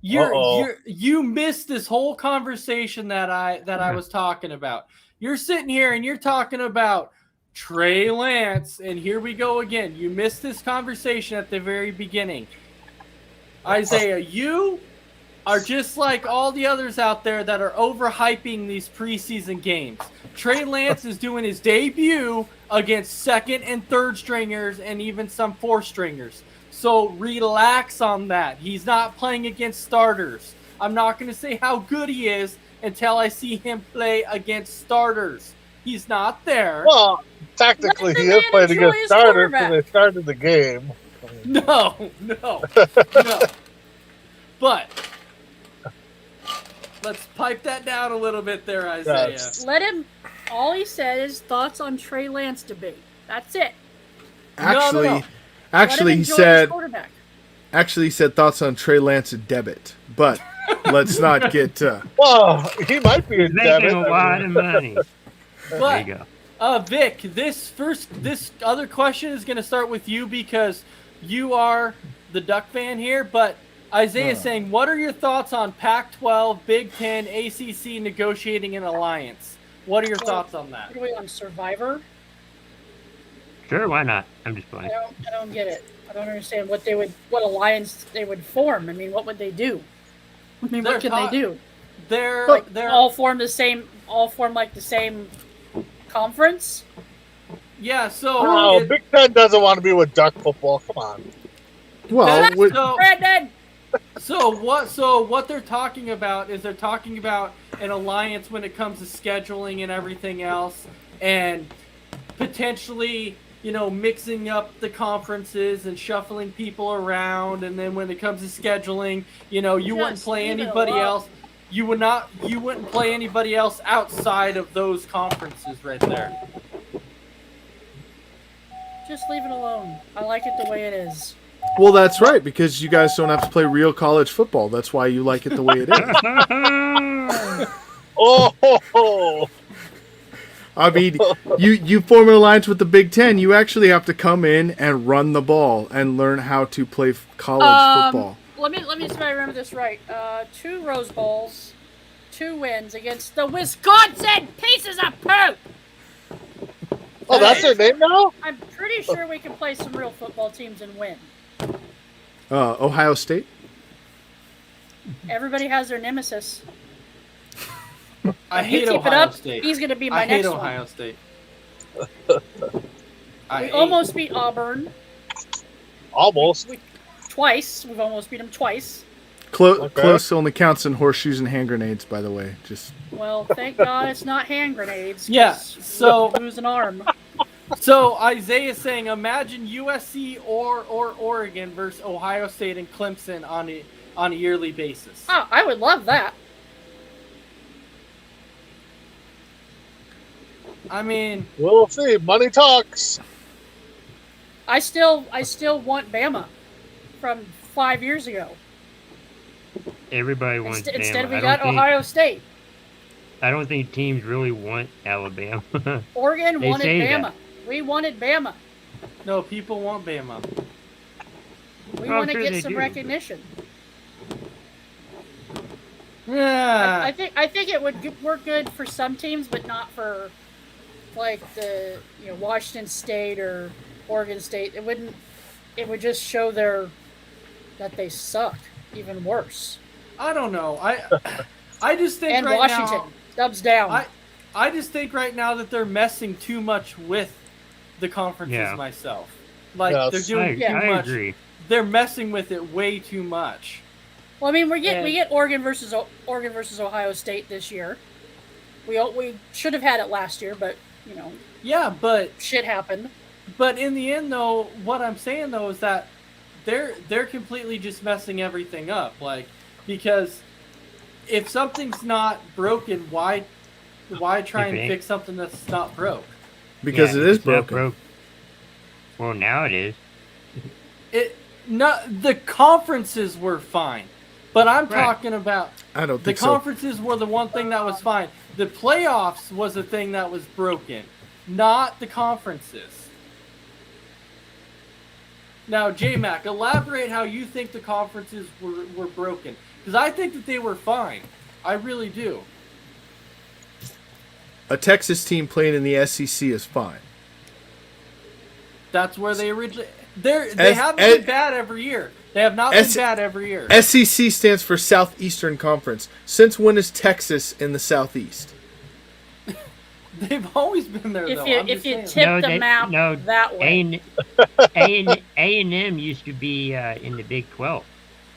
you missed this whole conversation that I was talking about. You're sitting here and you're talking about Trey Lance, and here we go again. You missed this conversation at the very beginning. Isaiah, you are just like all the others out there that are overhyping these preseason games. Trey Lance is doing his debut against second and third stringers and even some fourth stringers. So relax on that. He's not playing against starters. I'm not going to say how good he is until I see him play against starters. He's not there. Well, technically, Let the he is man playing enjoy against his starters quarterback. because they started the game. No. But let's pipe that down a little bit there, Isaiah. Yes. Let him. All he said is thoughts on Trey Lance debate. That's it. Actually, no. Let him actually, he enjoy said. his quarterback. Actually, he said thoughts on Trey Lance and debit, but let's not get. Well, he might be a He's making debit. a lot of money. There But you go. Vic, this other question is going to start with you because you are the Duck fan here. But Isaiah is saying, what are your thoughts on Pac-12, Big Ten, ACC negotiating an alliance? What are your thoughts on that? What are we on Survivor? Sure, why not? I'm just playing. I don't get it. I don't understand what alliance they would form. I mean, what would they do? I mean, what can they do? They're All form the same conference? yeah. So Oh, Big Ten doesn't want to be with Duck football. Come on. Well, we- Brandon! So what they're talking about is they're talking about an alliance when it comes to scheduling and everything else, and potentially, mixing up the conferences and shuffling people around, and then when it comes to scheduling, you wouldn't play anybody else. You wouldn't play anybody else outside of those conferences right there. Just leave it alone. I like it the way it is. Well, that's right, because you guys don't have to play real college football. That's why you like it the way it is. Oh, I mean, you form an alliance with the Big Ten. You actually have to come in and run the ball and learn how to play college football. Let me see if I remember this right. 2 Rose Bowls, 2 wins against the Wisconsin pieces of poop. oh, that's their name now? I'm pretty sure we can play some real football teams and win. Ohio State? Everybody has their nemesis. I If you hate keep Ohio it up, State. he's going to be my I hate next Ohio one. State. We almost beat Auburn Almost. twice. We've almost beat them twice. Close only counts in horseshoes and hand grenades, by the way. Well, thank God it's not hand grenades. 'cause Yeah, so- we'll lose an arm. So Isaiah's saying, imagine USC or Oregon versus Ohio State and Clemson on a yearly basis. Oh, I would love that. I mean, We'll see. Money talks. I still want Bama from 5 years ago. Everybody wants Bama. Instead we got Ohio State. I don't think teams really want Alabama. Oregon They wanted say Bama. that. We wanted Bama. no, people want Bama. We Oh, want to sure get they some do. recognition. Yeah. I think it would work good for some teams, but not for like the Washington State or Oregon State. It wouldn't. It would just show that they suck even worse. I don't know. I just think And right Washington, now, dubs down. I just think right now that they're messing too much with the conferences Yeah. myself. Like Yes. they're doing too I much. agree. They're messing with it way too much. Well, I mean, we get And- Oregon versus Ohio State this year. We should have had it last year, but Yeah, but shit happened. in the end though, what I'm saying though is that they're completely just messing everything up. Like, because if something's not broken, why try and fix something that's not broke? Because Yeah, it is it's not broken. Well, now it is. The conferences were fine, but I'm Right. talking about I don't the think so. conferences were the one thing that was fine. The playoffs was the thing that was broken, not the conferences. Now, J-Mac, elaborate how you think the conferences were broken. Because I think that they were fine. I really do. A Texas team playing in the SEC is fine. That's where they originally... They haven't been bad every year. They have not been bad every year. SEC stands for Southeastern Conference. Since when is Texas in the Southeast? They've always been there, though. If you tip the map that way. A&M used to be in the Big 12.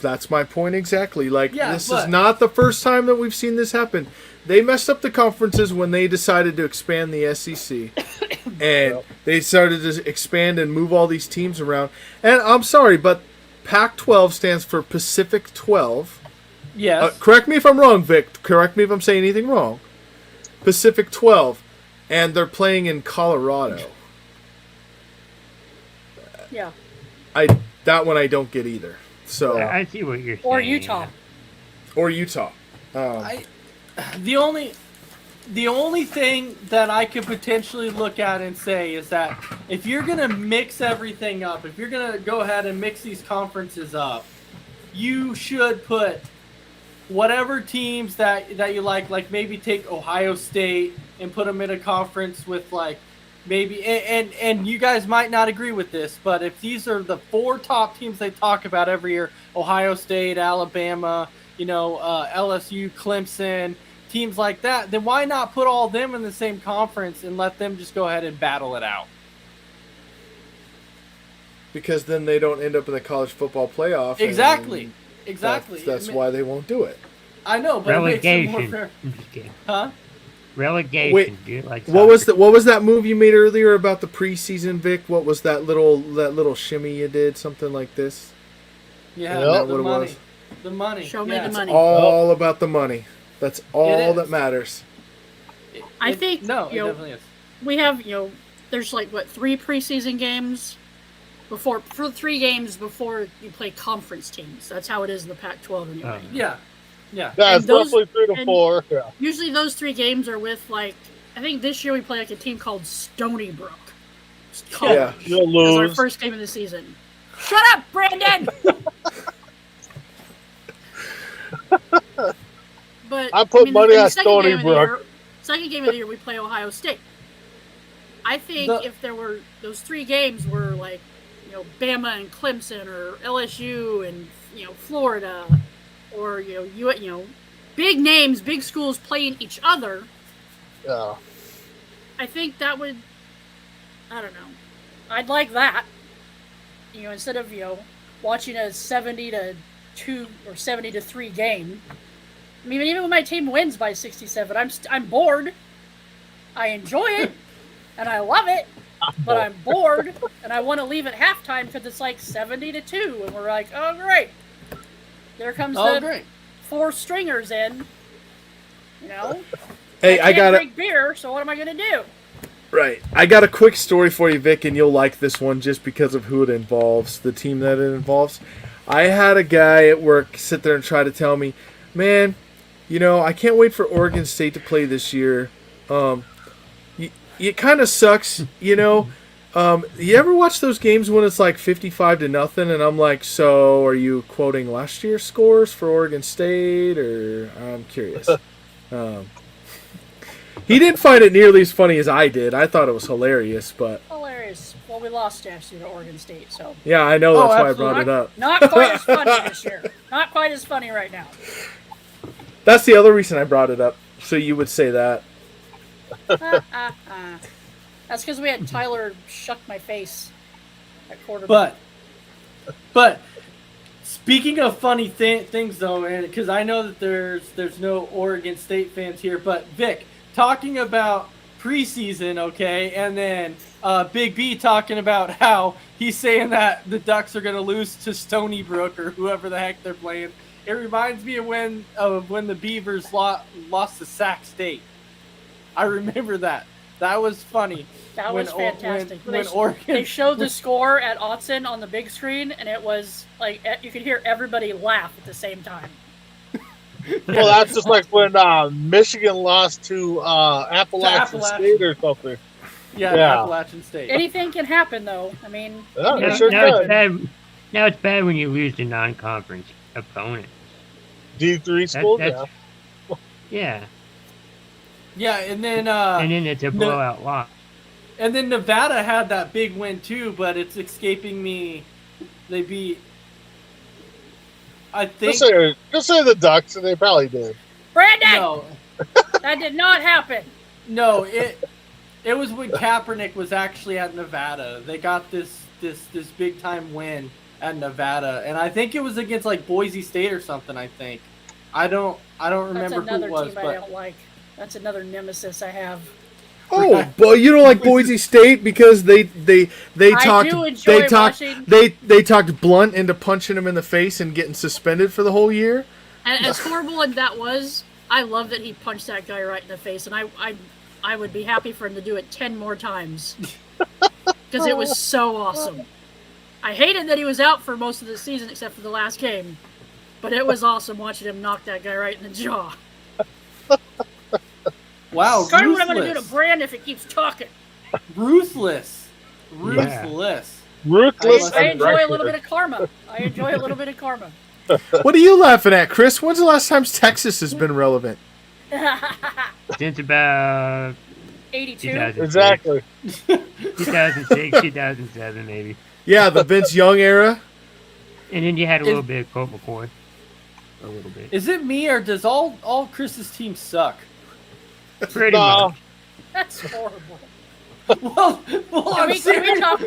That's my point exactly. Like, Yeah, this but- is not the first time that we've seen this happen. They messed up the conferences when they decided to expand the SEC. And they started to expand and move all these teams around. And I'm sorry, but Pac-12 stands for Pacific 12. Yes. Correct me if I'm wrong, Vic. Correct me if I'm saying anything wrong. Pacific 12. And they're playing in Colorado. Yeah. That one I don't get either. So I see what you're saying. Or Utah. or Utah. The only thing that I could potentially look at and say is that if you're going to mix everything up, if you're going to go ahead and mix these conferences up, you should put whatever teams that you like maybe take Ohio State and put them in a conference with like maybe, and you guys might not agree with this, but if these are the 4 top teams they talk about every year, Ohio State, Alabama, LSU, Clemson, teams like that, then why not put all of them in the same conference and let them just go ahead and battle it out? Because then they don't end up in the college football playoff. Exactly. That's why they won't do it. I know, but it makes it Relegation. more fair. I'm just kidding. Huh? Relegation, Wait, dude. Like what was soccer. what was that move you made earlier about the preseason, Vic? What was that little shimmy you did? Something like this. Yeah, Yep. Is that the what it money. was? The money. Show me yeah. the money. All about the money. That's all is. that matters. I think, no, it you know, definitely is. We have, there's like what 3 preseason games for 3 games before you play conference teams. That's how it is in the Pac-12 anyway. Yeah. Yeah, And it's those- roughly 3 to and- 4. Yeah. Usually those 3 games are with like I think this year we play like a team called Stony Brook. Yeah. You'll As our lose. first game of the season. Shut up, Brandon. But I put money in the on second Stony game of the Brook. year- Second game of the year, we play Ohio State. I think if there were those 3 games were like, Bama and Clemson, or LSU and Florida, or big names, big schools playing each other. Yeah. I think that would, I don't know. I'd like that. Instead of watching a 70-2 or 70-3 game. I mean, even when my team wins by 67, I'm bored. I enjoy it, and I love it, but I'm bored, and I want to leave at halftime because it's like 70-2, and we're like, oh great, there comes the 4 stringers in. Hey, I can't got drink beer, so what am I gonna do? Right. I got a quick story for you, Vic, and you'll like this one just because of who it involves, the team that it involves. I had a guy at work sit there and try to tell me, man, I can't wait for Oregon State to play this year. It kind of sucks, You ever watch those games when it's like 55-0? And I'm like, so are you quoting last year's scores for Oregon State, or I'm curious. He didn't find it nearly as funny as I did. I thought it was hilarious, but Hilarious. Well, we lost actually to Oregon State, so yeah, I know that's why I brought absolutely. it up. not quite as funny this year. Not quite as funny right now. That's the other reason I brought it up, so you would say that. That's because we had Tyler shuck my face at quarterback. But speaking of funny things though, and because I know that there's no Oregon State fans here, but Vic, talking about preseason, okay, and then Big B talking about how he's saying that the Ducks are going to lose to Stony Brook or whoever the heck they're playing. It reminds me of when the Beavers lost to Sac State. I remember that. That was funny. That was fantastic. When Oregon, they showed the score at Autzen on the big screen, and it was like you could hear everybody laugh at the same time. Well, that's just like when Michigan lost to Appalachian State or something. Yeah, Appalachian State. Anything can happen, though. I mean, Yeah, sure can. Now it's bad when you lose to non-conference opponents. D3 school, Yeah. Yeah, and then it's a blowout loss. And then Nevada had that big win too, but it's escaping me. They beat, I think. Just say the Ducks, and they probably did. Brandon, No, that did not happen. no, it was when Kaepernick was actually at Nevada. They got this big time win at Nevada, and I think it was against like Boise State or something. I think. I don't remember That's another who it was, team I but don't like. That's another nemesis I have. Oh, but you don't like Boise State because they talked do enjoy watching- they talked Blunt into punching him in the face and getting suspended for the whole year. And as horrible as that was, I love that he punched that guy right in the face, and I would be happy for him to do it 10 more times because it was so awesome. I hated that he was out for most of the season except for the last game, but it was awesome watching him knock that guy right in the jaw. wow, Kind of what I'm going to do to Brand if it keeps talking. Ruthless. Yeah. Ruthless I and enjoy a little bit of karma. What are you laughing at, Chris? When's the last time Texas has been relevant? Since about 82. 2006. Exactly. 2006, 2007, maybe. Yeah, the Vince Young era. And then you had a little bit of Colt McCoy. A little bit. Is it me or does all Chris's teams suck? Pretty much. That's horrible. Well, I'm Can we serious. talk?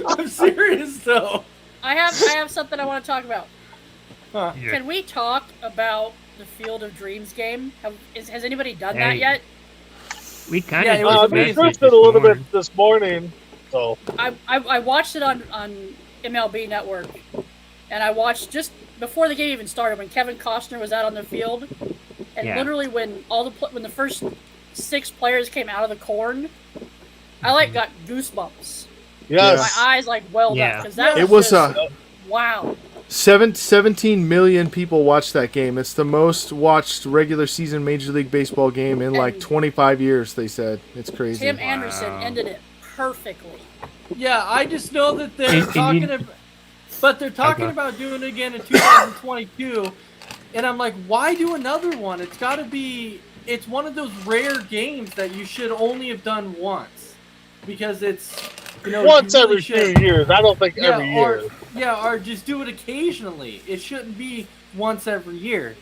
I'm serious though. I have something I want to talk about. Huh. Yeah. Can we talk about the Field of Dreams game? Has anybody done that Hey. yet? We kind Yeah, of it was we amazing. switched it a little bit this morning. So I watched it on MLB Network, and I watched just before the game even started when Kevin Costner was out on the field, and literally when when the first 6 players came out of the corn, I got goosebumps. yes, My eyes welled up because that It was was just, wow. 17 million people watched that game. It's the most watched regular season Major League Baseball game in like 25 years, they said. It's crazy. Tim Anderson ended it perfectly. Yeah, I just know that they're talking about doing it again in 2022, and I'm like, why do another one? It's got to be. It's one of those rare games that you should only have done once, because it's once every few years. I don't think every year. Or just do it occasionally. It shouldn't be once every year.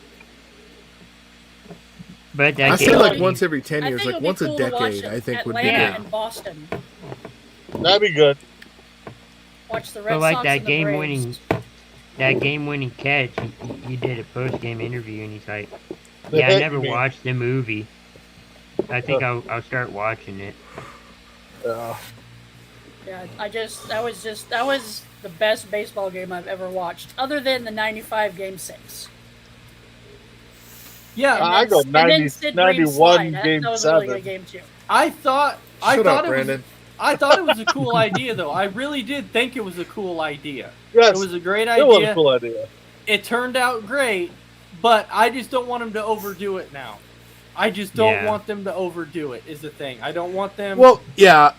But I that say game, once every 10 I years, think like it'll be once cool a to watch decade, I think would be Atlanta good. and Boston. That'd be good. Watch the Red but like Sox that and the Braves. game-winning catch, he did a post-game interview, and he's like, "Yeah, I never watched the movie. I think I'll start watching it." Yeah, that was the best baseball game I've ever watched, other than the '95 Game 6. Yeah, I go 91 Game That was 7. a really good game too. I thought Shut up, it Brandon. I thought it was a cool idea, though. I really did think it was a cool idea. Yes, it was a great it was a idea. cool idea. It turned out great, but I just don't want them to overdo it now. I just don't want them to overdo it. Is the thing. I don't want them. Well, yeah.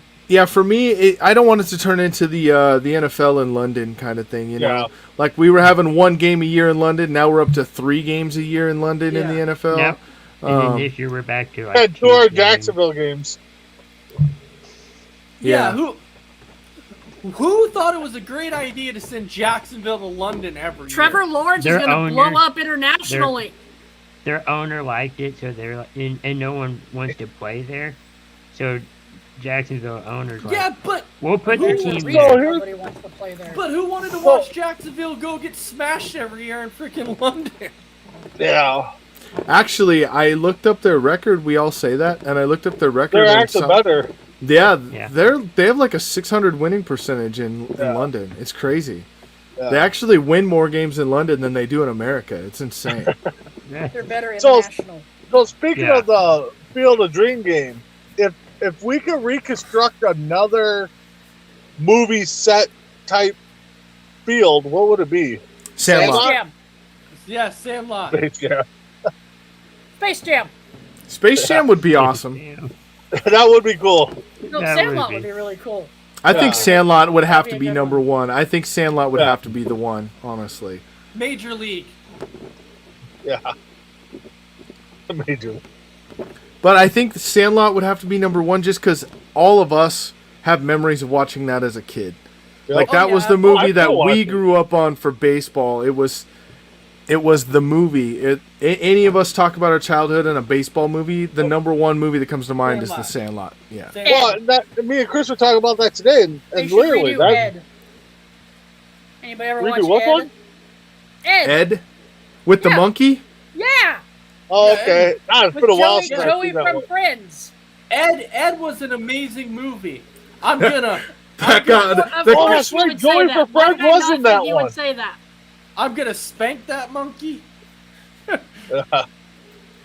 For me, I don't want it to turn into the NFL in London kind of thing. You know, like we were having 1 game a year in London. Now we're up to 3 games a year in London in the NFL. Yep. And then this year we're back to and 2 games. Jacksonville games. Yeah. Who thought it was a great idea to send Jacksonville to London every year? Trevor Lawrence is going to blow up internationally. Their owner liked it, so they're and no one wants to play there. So Jacksonville owners but we'll put the team Reason there. nobody wants to play there. But who wanted to watch Jacksonville go get smashed every year in freaking London? Yeah. Actually, I looked up their record. We all say that, and I looked up their record. They're actually better. Yeah, they have like a 600 winning percentage in London. It's crazy. Yeah. They actually win more games in London than they do in America. It's insane. They're better international. So speaking of the Field of Dream game, if we could reconstruct another movie set type field, what would it be? Sandlot. Space Jam. Yeah, Sandlot. Space Jam. Space Jam. Space Jam would be awesome. That would be cool. No, Sandlot would be really cool. I think Sandlot would have to be number 1. I think Sandlot would have to be the one, honestly. Major League. Yeah. Major League. But I think Sandlot would have to be number 1 just because all of us have memories of watching that as a kid. Yep. Like, that was the movie that we grew up on for baseball. It was the movie. Any of us talk about our childhood in a baseball movie, the number 1 movie that comes to mind is The Sandlot. Yeah. Well, me and Chris were talking about that today, and literally that. Ed. Anybody ever watch what Ed? one? Ed? With the monkey? Yeah. Oh, okay. It's been a while since Joey from Friends. Ed was an amazing movie. I'm gonna. That's right. Joey from Friends was in that one. You would say that. I'm gonna spank that monkey.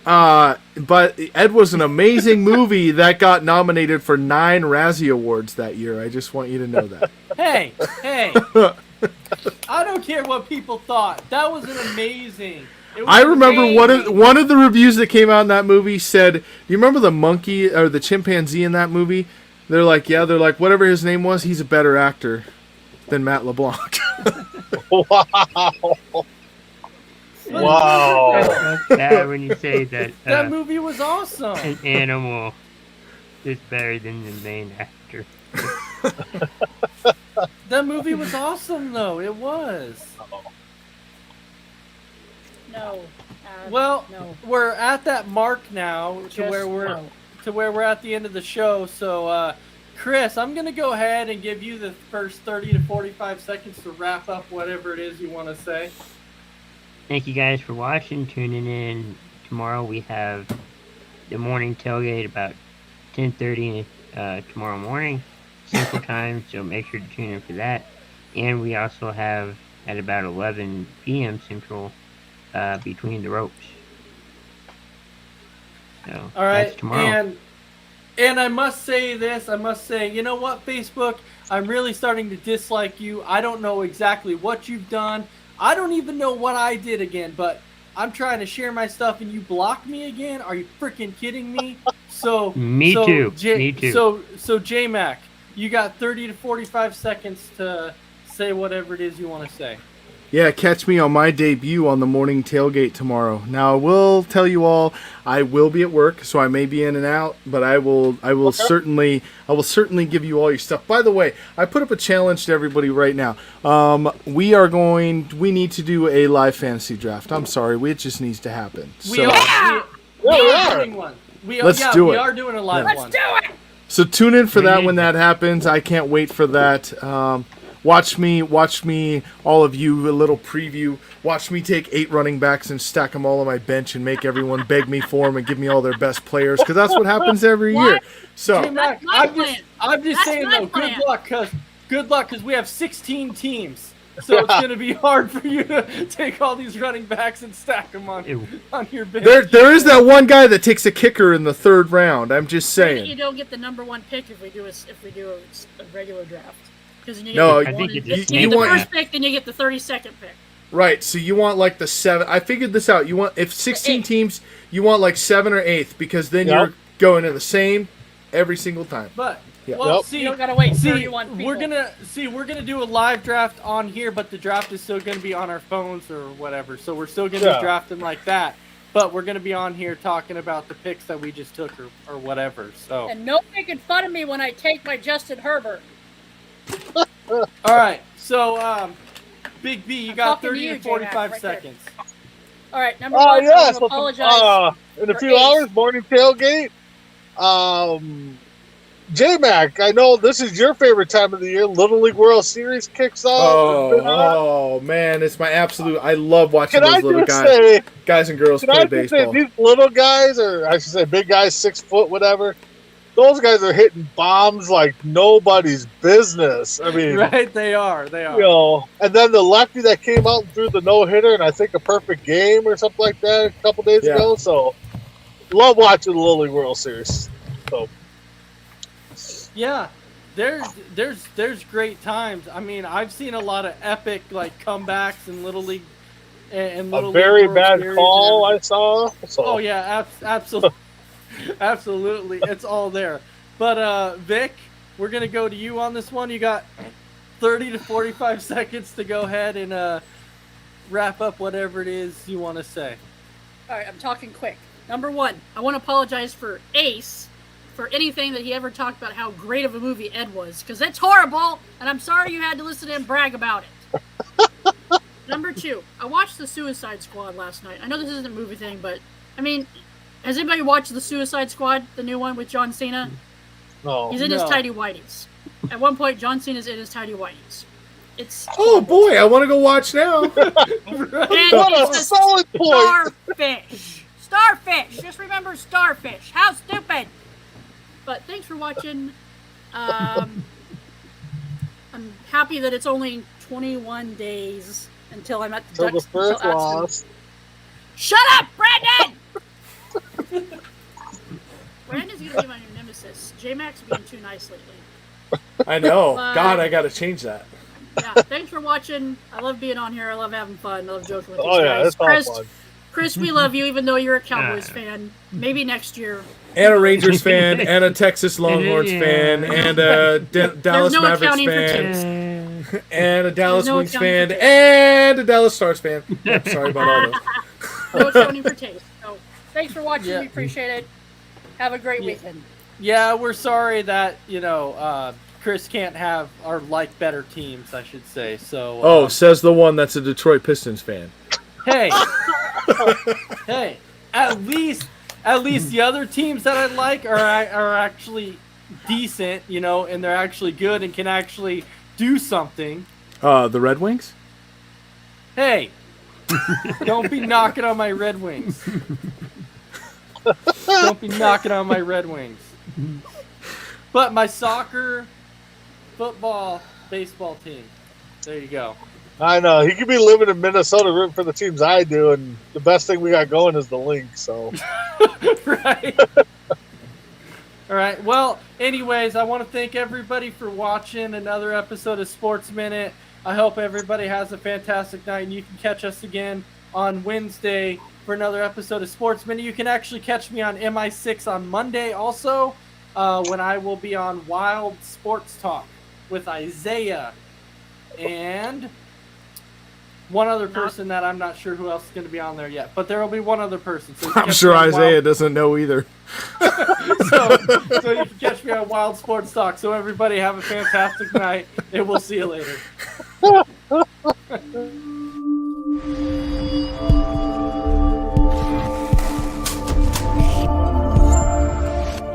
But Ed was an amazing movie that got nominated for 9 Razzie Awards that year. I just want you to know that. Hey. I don't care what people thought. That was an amazing. I remember one of the reviews that came out in that movie said, "Do you remember the monkey or the chimpanzee in that movie?" They're like, whatever his name was, he's a better actor than Matt LeBlanc. Wow. That's when you say that that movie was awesome. An animal is better than the main actor. That movie was awesome, though. It was. No. We're at that mark now to where we're at the end of the show. So, Chris, I'm gonna go ahead and give you the first 30 to 45 seconds to wrap up whatever it is you want to say. Thank you guys for watching, tuning in. Tomorrow we have the morning tailgate about 10:30 tomorrow morning Central Time, so make sure to tune in for that. And we also have at about 11 p.m. Central, Between the Ropes. So All right, that's tomorrow. And I must say this. I must say, you know what, Facebook? I'm really starting to dislike you. I don't know exactly what you've done. I don't even know what I did again, but I'm trying to share my stuff and you block me again? Are you freaking kidding me? Me too. Me too. So J-Mac, you got 30 to 45 seconds to say whatever it is you want to say. Yeah, catch me on my debut on the morning tailgate tomorrow. Now, I will tell you all, I will be at work, so I may be in and out, but I will certainly give you all your stuff. By the way, I put up a challenge to everybody right now. We need to do a live fantasy draft. I'm sorry, it just needs to happen. We are doing one. We are doing a live one. Let's do it. So tune in for that when that happens. I can't wait for that. Watch me, all of you, a little preview. Watch me take 8 running backs and stack them all on my bench and make everyone beg me for them and give me all their best players, because that's what happens every year. So I'm just saying, though, good luck, because we have 16 teams. So it's going to be hard for you to take all these running backs and stack them on your bench. There is that one guy that takes a kicker in the 3rd round. I'm just saying. You don't get the number 1 pick if we do a regular draft. Because you get the first pick, then you get the 32nd pick. Right, so you want like the 7. I figured this out. You want, if 16 teams, you want like 7 or 8th, because then you're going to the same every single time. But you don't gotta wait. We're gonna do a live draft on here, but the draft is still gonna be on our phones or whatever. So we're still gonna be drafting like that. But we're gonna be on here talking about the picks that we just took or whatever. So and no making fun of me when I take my Justin Herbert. All right, so Big B, you got 30 to 45 seconds. All right, number 1, I apologize. In a few hours, morning tailgate. J-Mac, I know this is your favorite time of the year. Little League World Series kicks off. Oh man, it's my absolute. I love watching those little guys and girls play baseball. These little guys, or I should say big guys, 6 foot, whatever. Those guys are hitting bombs like nobody's business. I mean, right? They are. You know, and then the lefty that came out and threw the no-hitter, and I think a perfect game or something like that a couple days ago. So, love watching the Little League World Series. So, yeah, there's great times. I mean, I've seen a lot of epic like comebacks in Little League and Little League very World bad Series call I saw. So. Oh yeah, absolutely. Absolutely, it's all there. But Vic, we're gonna go to you on this one. You got 30 to 45 seconds to go ahead and wrap up whatever it is you want to say. All right, I'm talking quick. Number 1, I want to apologize for Ace for anything that he ever talked about how great of a movie Ed was, because it's horrible, and I'm sorry you had to listen to him brag about it. Number 2, I watched The Suicide Squad last night. I know this isn't a movie thing, but I mean. Has anybody watched The Suicide Squad, the new one with John Cena? No. He's in his tidy whities. At one point, John Cena's in his tidy whities. It's boy, I want to go watch now. What a solid point. Starfish. Just remember Starfish. How stupid. But thanks for watching. I'm happy that it's only 21 days until I'm at the Ducks. First loss. Shut up, Brandon! Brandon's gonna be my new nemesis. J-Mac's being too nice lately. I know. God, I gotta change that. Yeah, thanks for watching. I love being on here. I love having fun. I love joking with you It's guys. all fun. Chris, we love you, even though you're a Cowboys fan. Maybe next year. And a Rangers fan, and a Texas Longhorns fan, and a Dallas Mavericks fan, and a Dallas Wings fan, and a Dallas Stars fan. I'm sorry about all those. No accounting for taste. So, thanks for watching. We appreciate it. Have a great weekend. Yeah, we're sorry that, Chris can't have our better teams, I should say. So says the one that's a Detroit Pistons fan. Hey. Hey, at least the other teams that I like are actually decent, and they're actually good and can actually do something. The Red Wings? Hey. Don't be knocking on my Red Wings. Don't be knocking on my Red Wings. But my soccer, football, baseball team. There you go. I know. He could be living in Minnesota rooting for the teams I do, and the best thing we got going is the link, so. Right. All right. Well, anyways, I want to thank everybody for watching another episode of Sports Minute. I hope everybody has a fantastic night, and you can catch us again on Wednesday for another episode of Sports Minute. You can actually catch me on MI6 on Monday also, when I will be on Wild Sports Talk with Isaiah and one other person that I'm not sure who else is going to be on there yet, but there will be one other person. So I'm sure Isaiah doesn't know either. so you can catch me on Wild Sports Talk. So everybody have a fantastic night, and we'll see you later.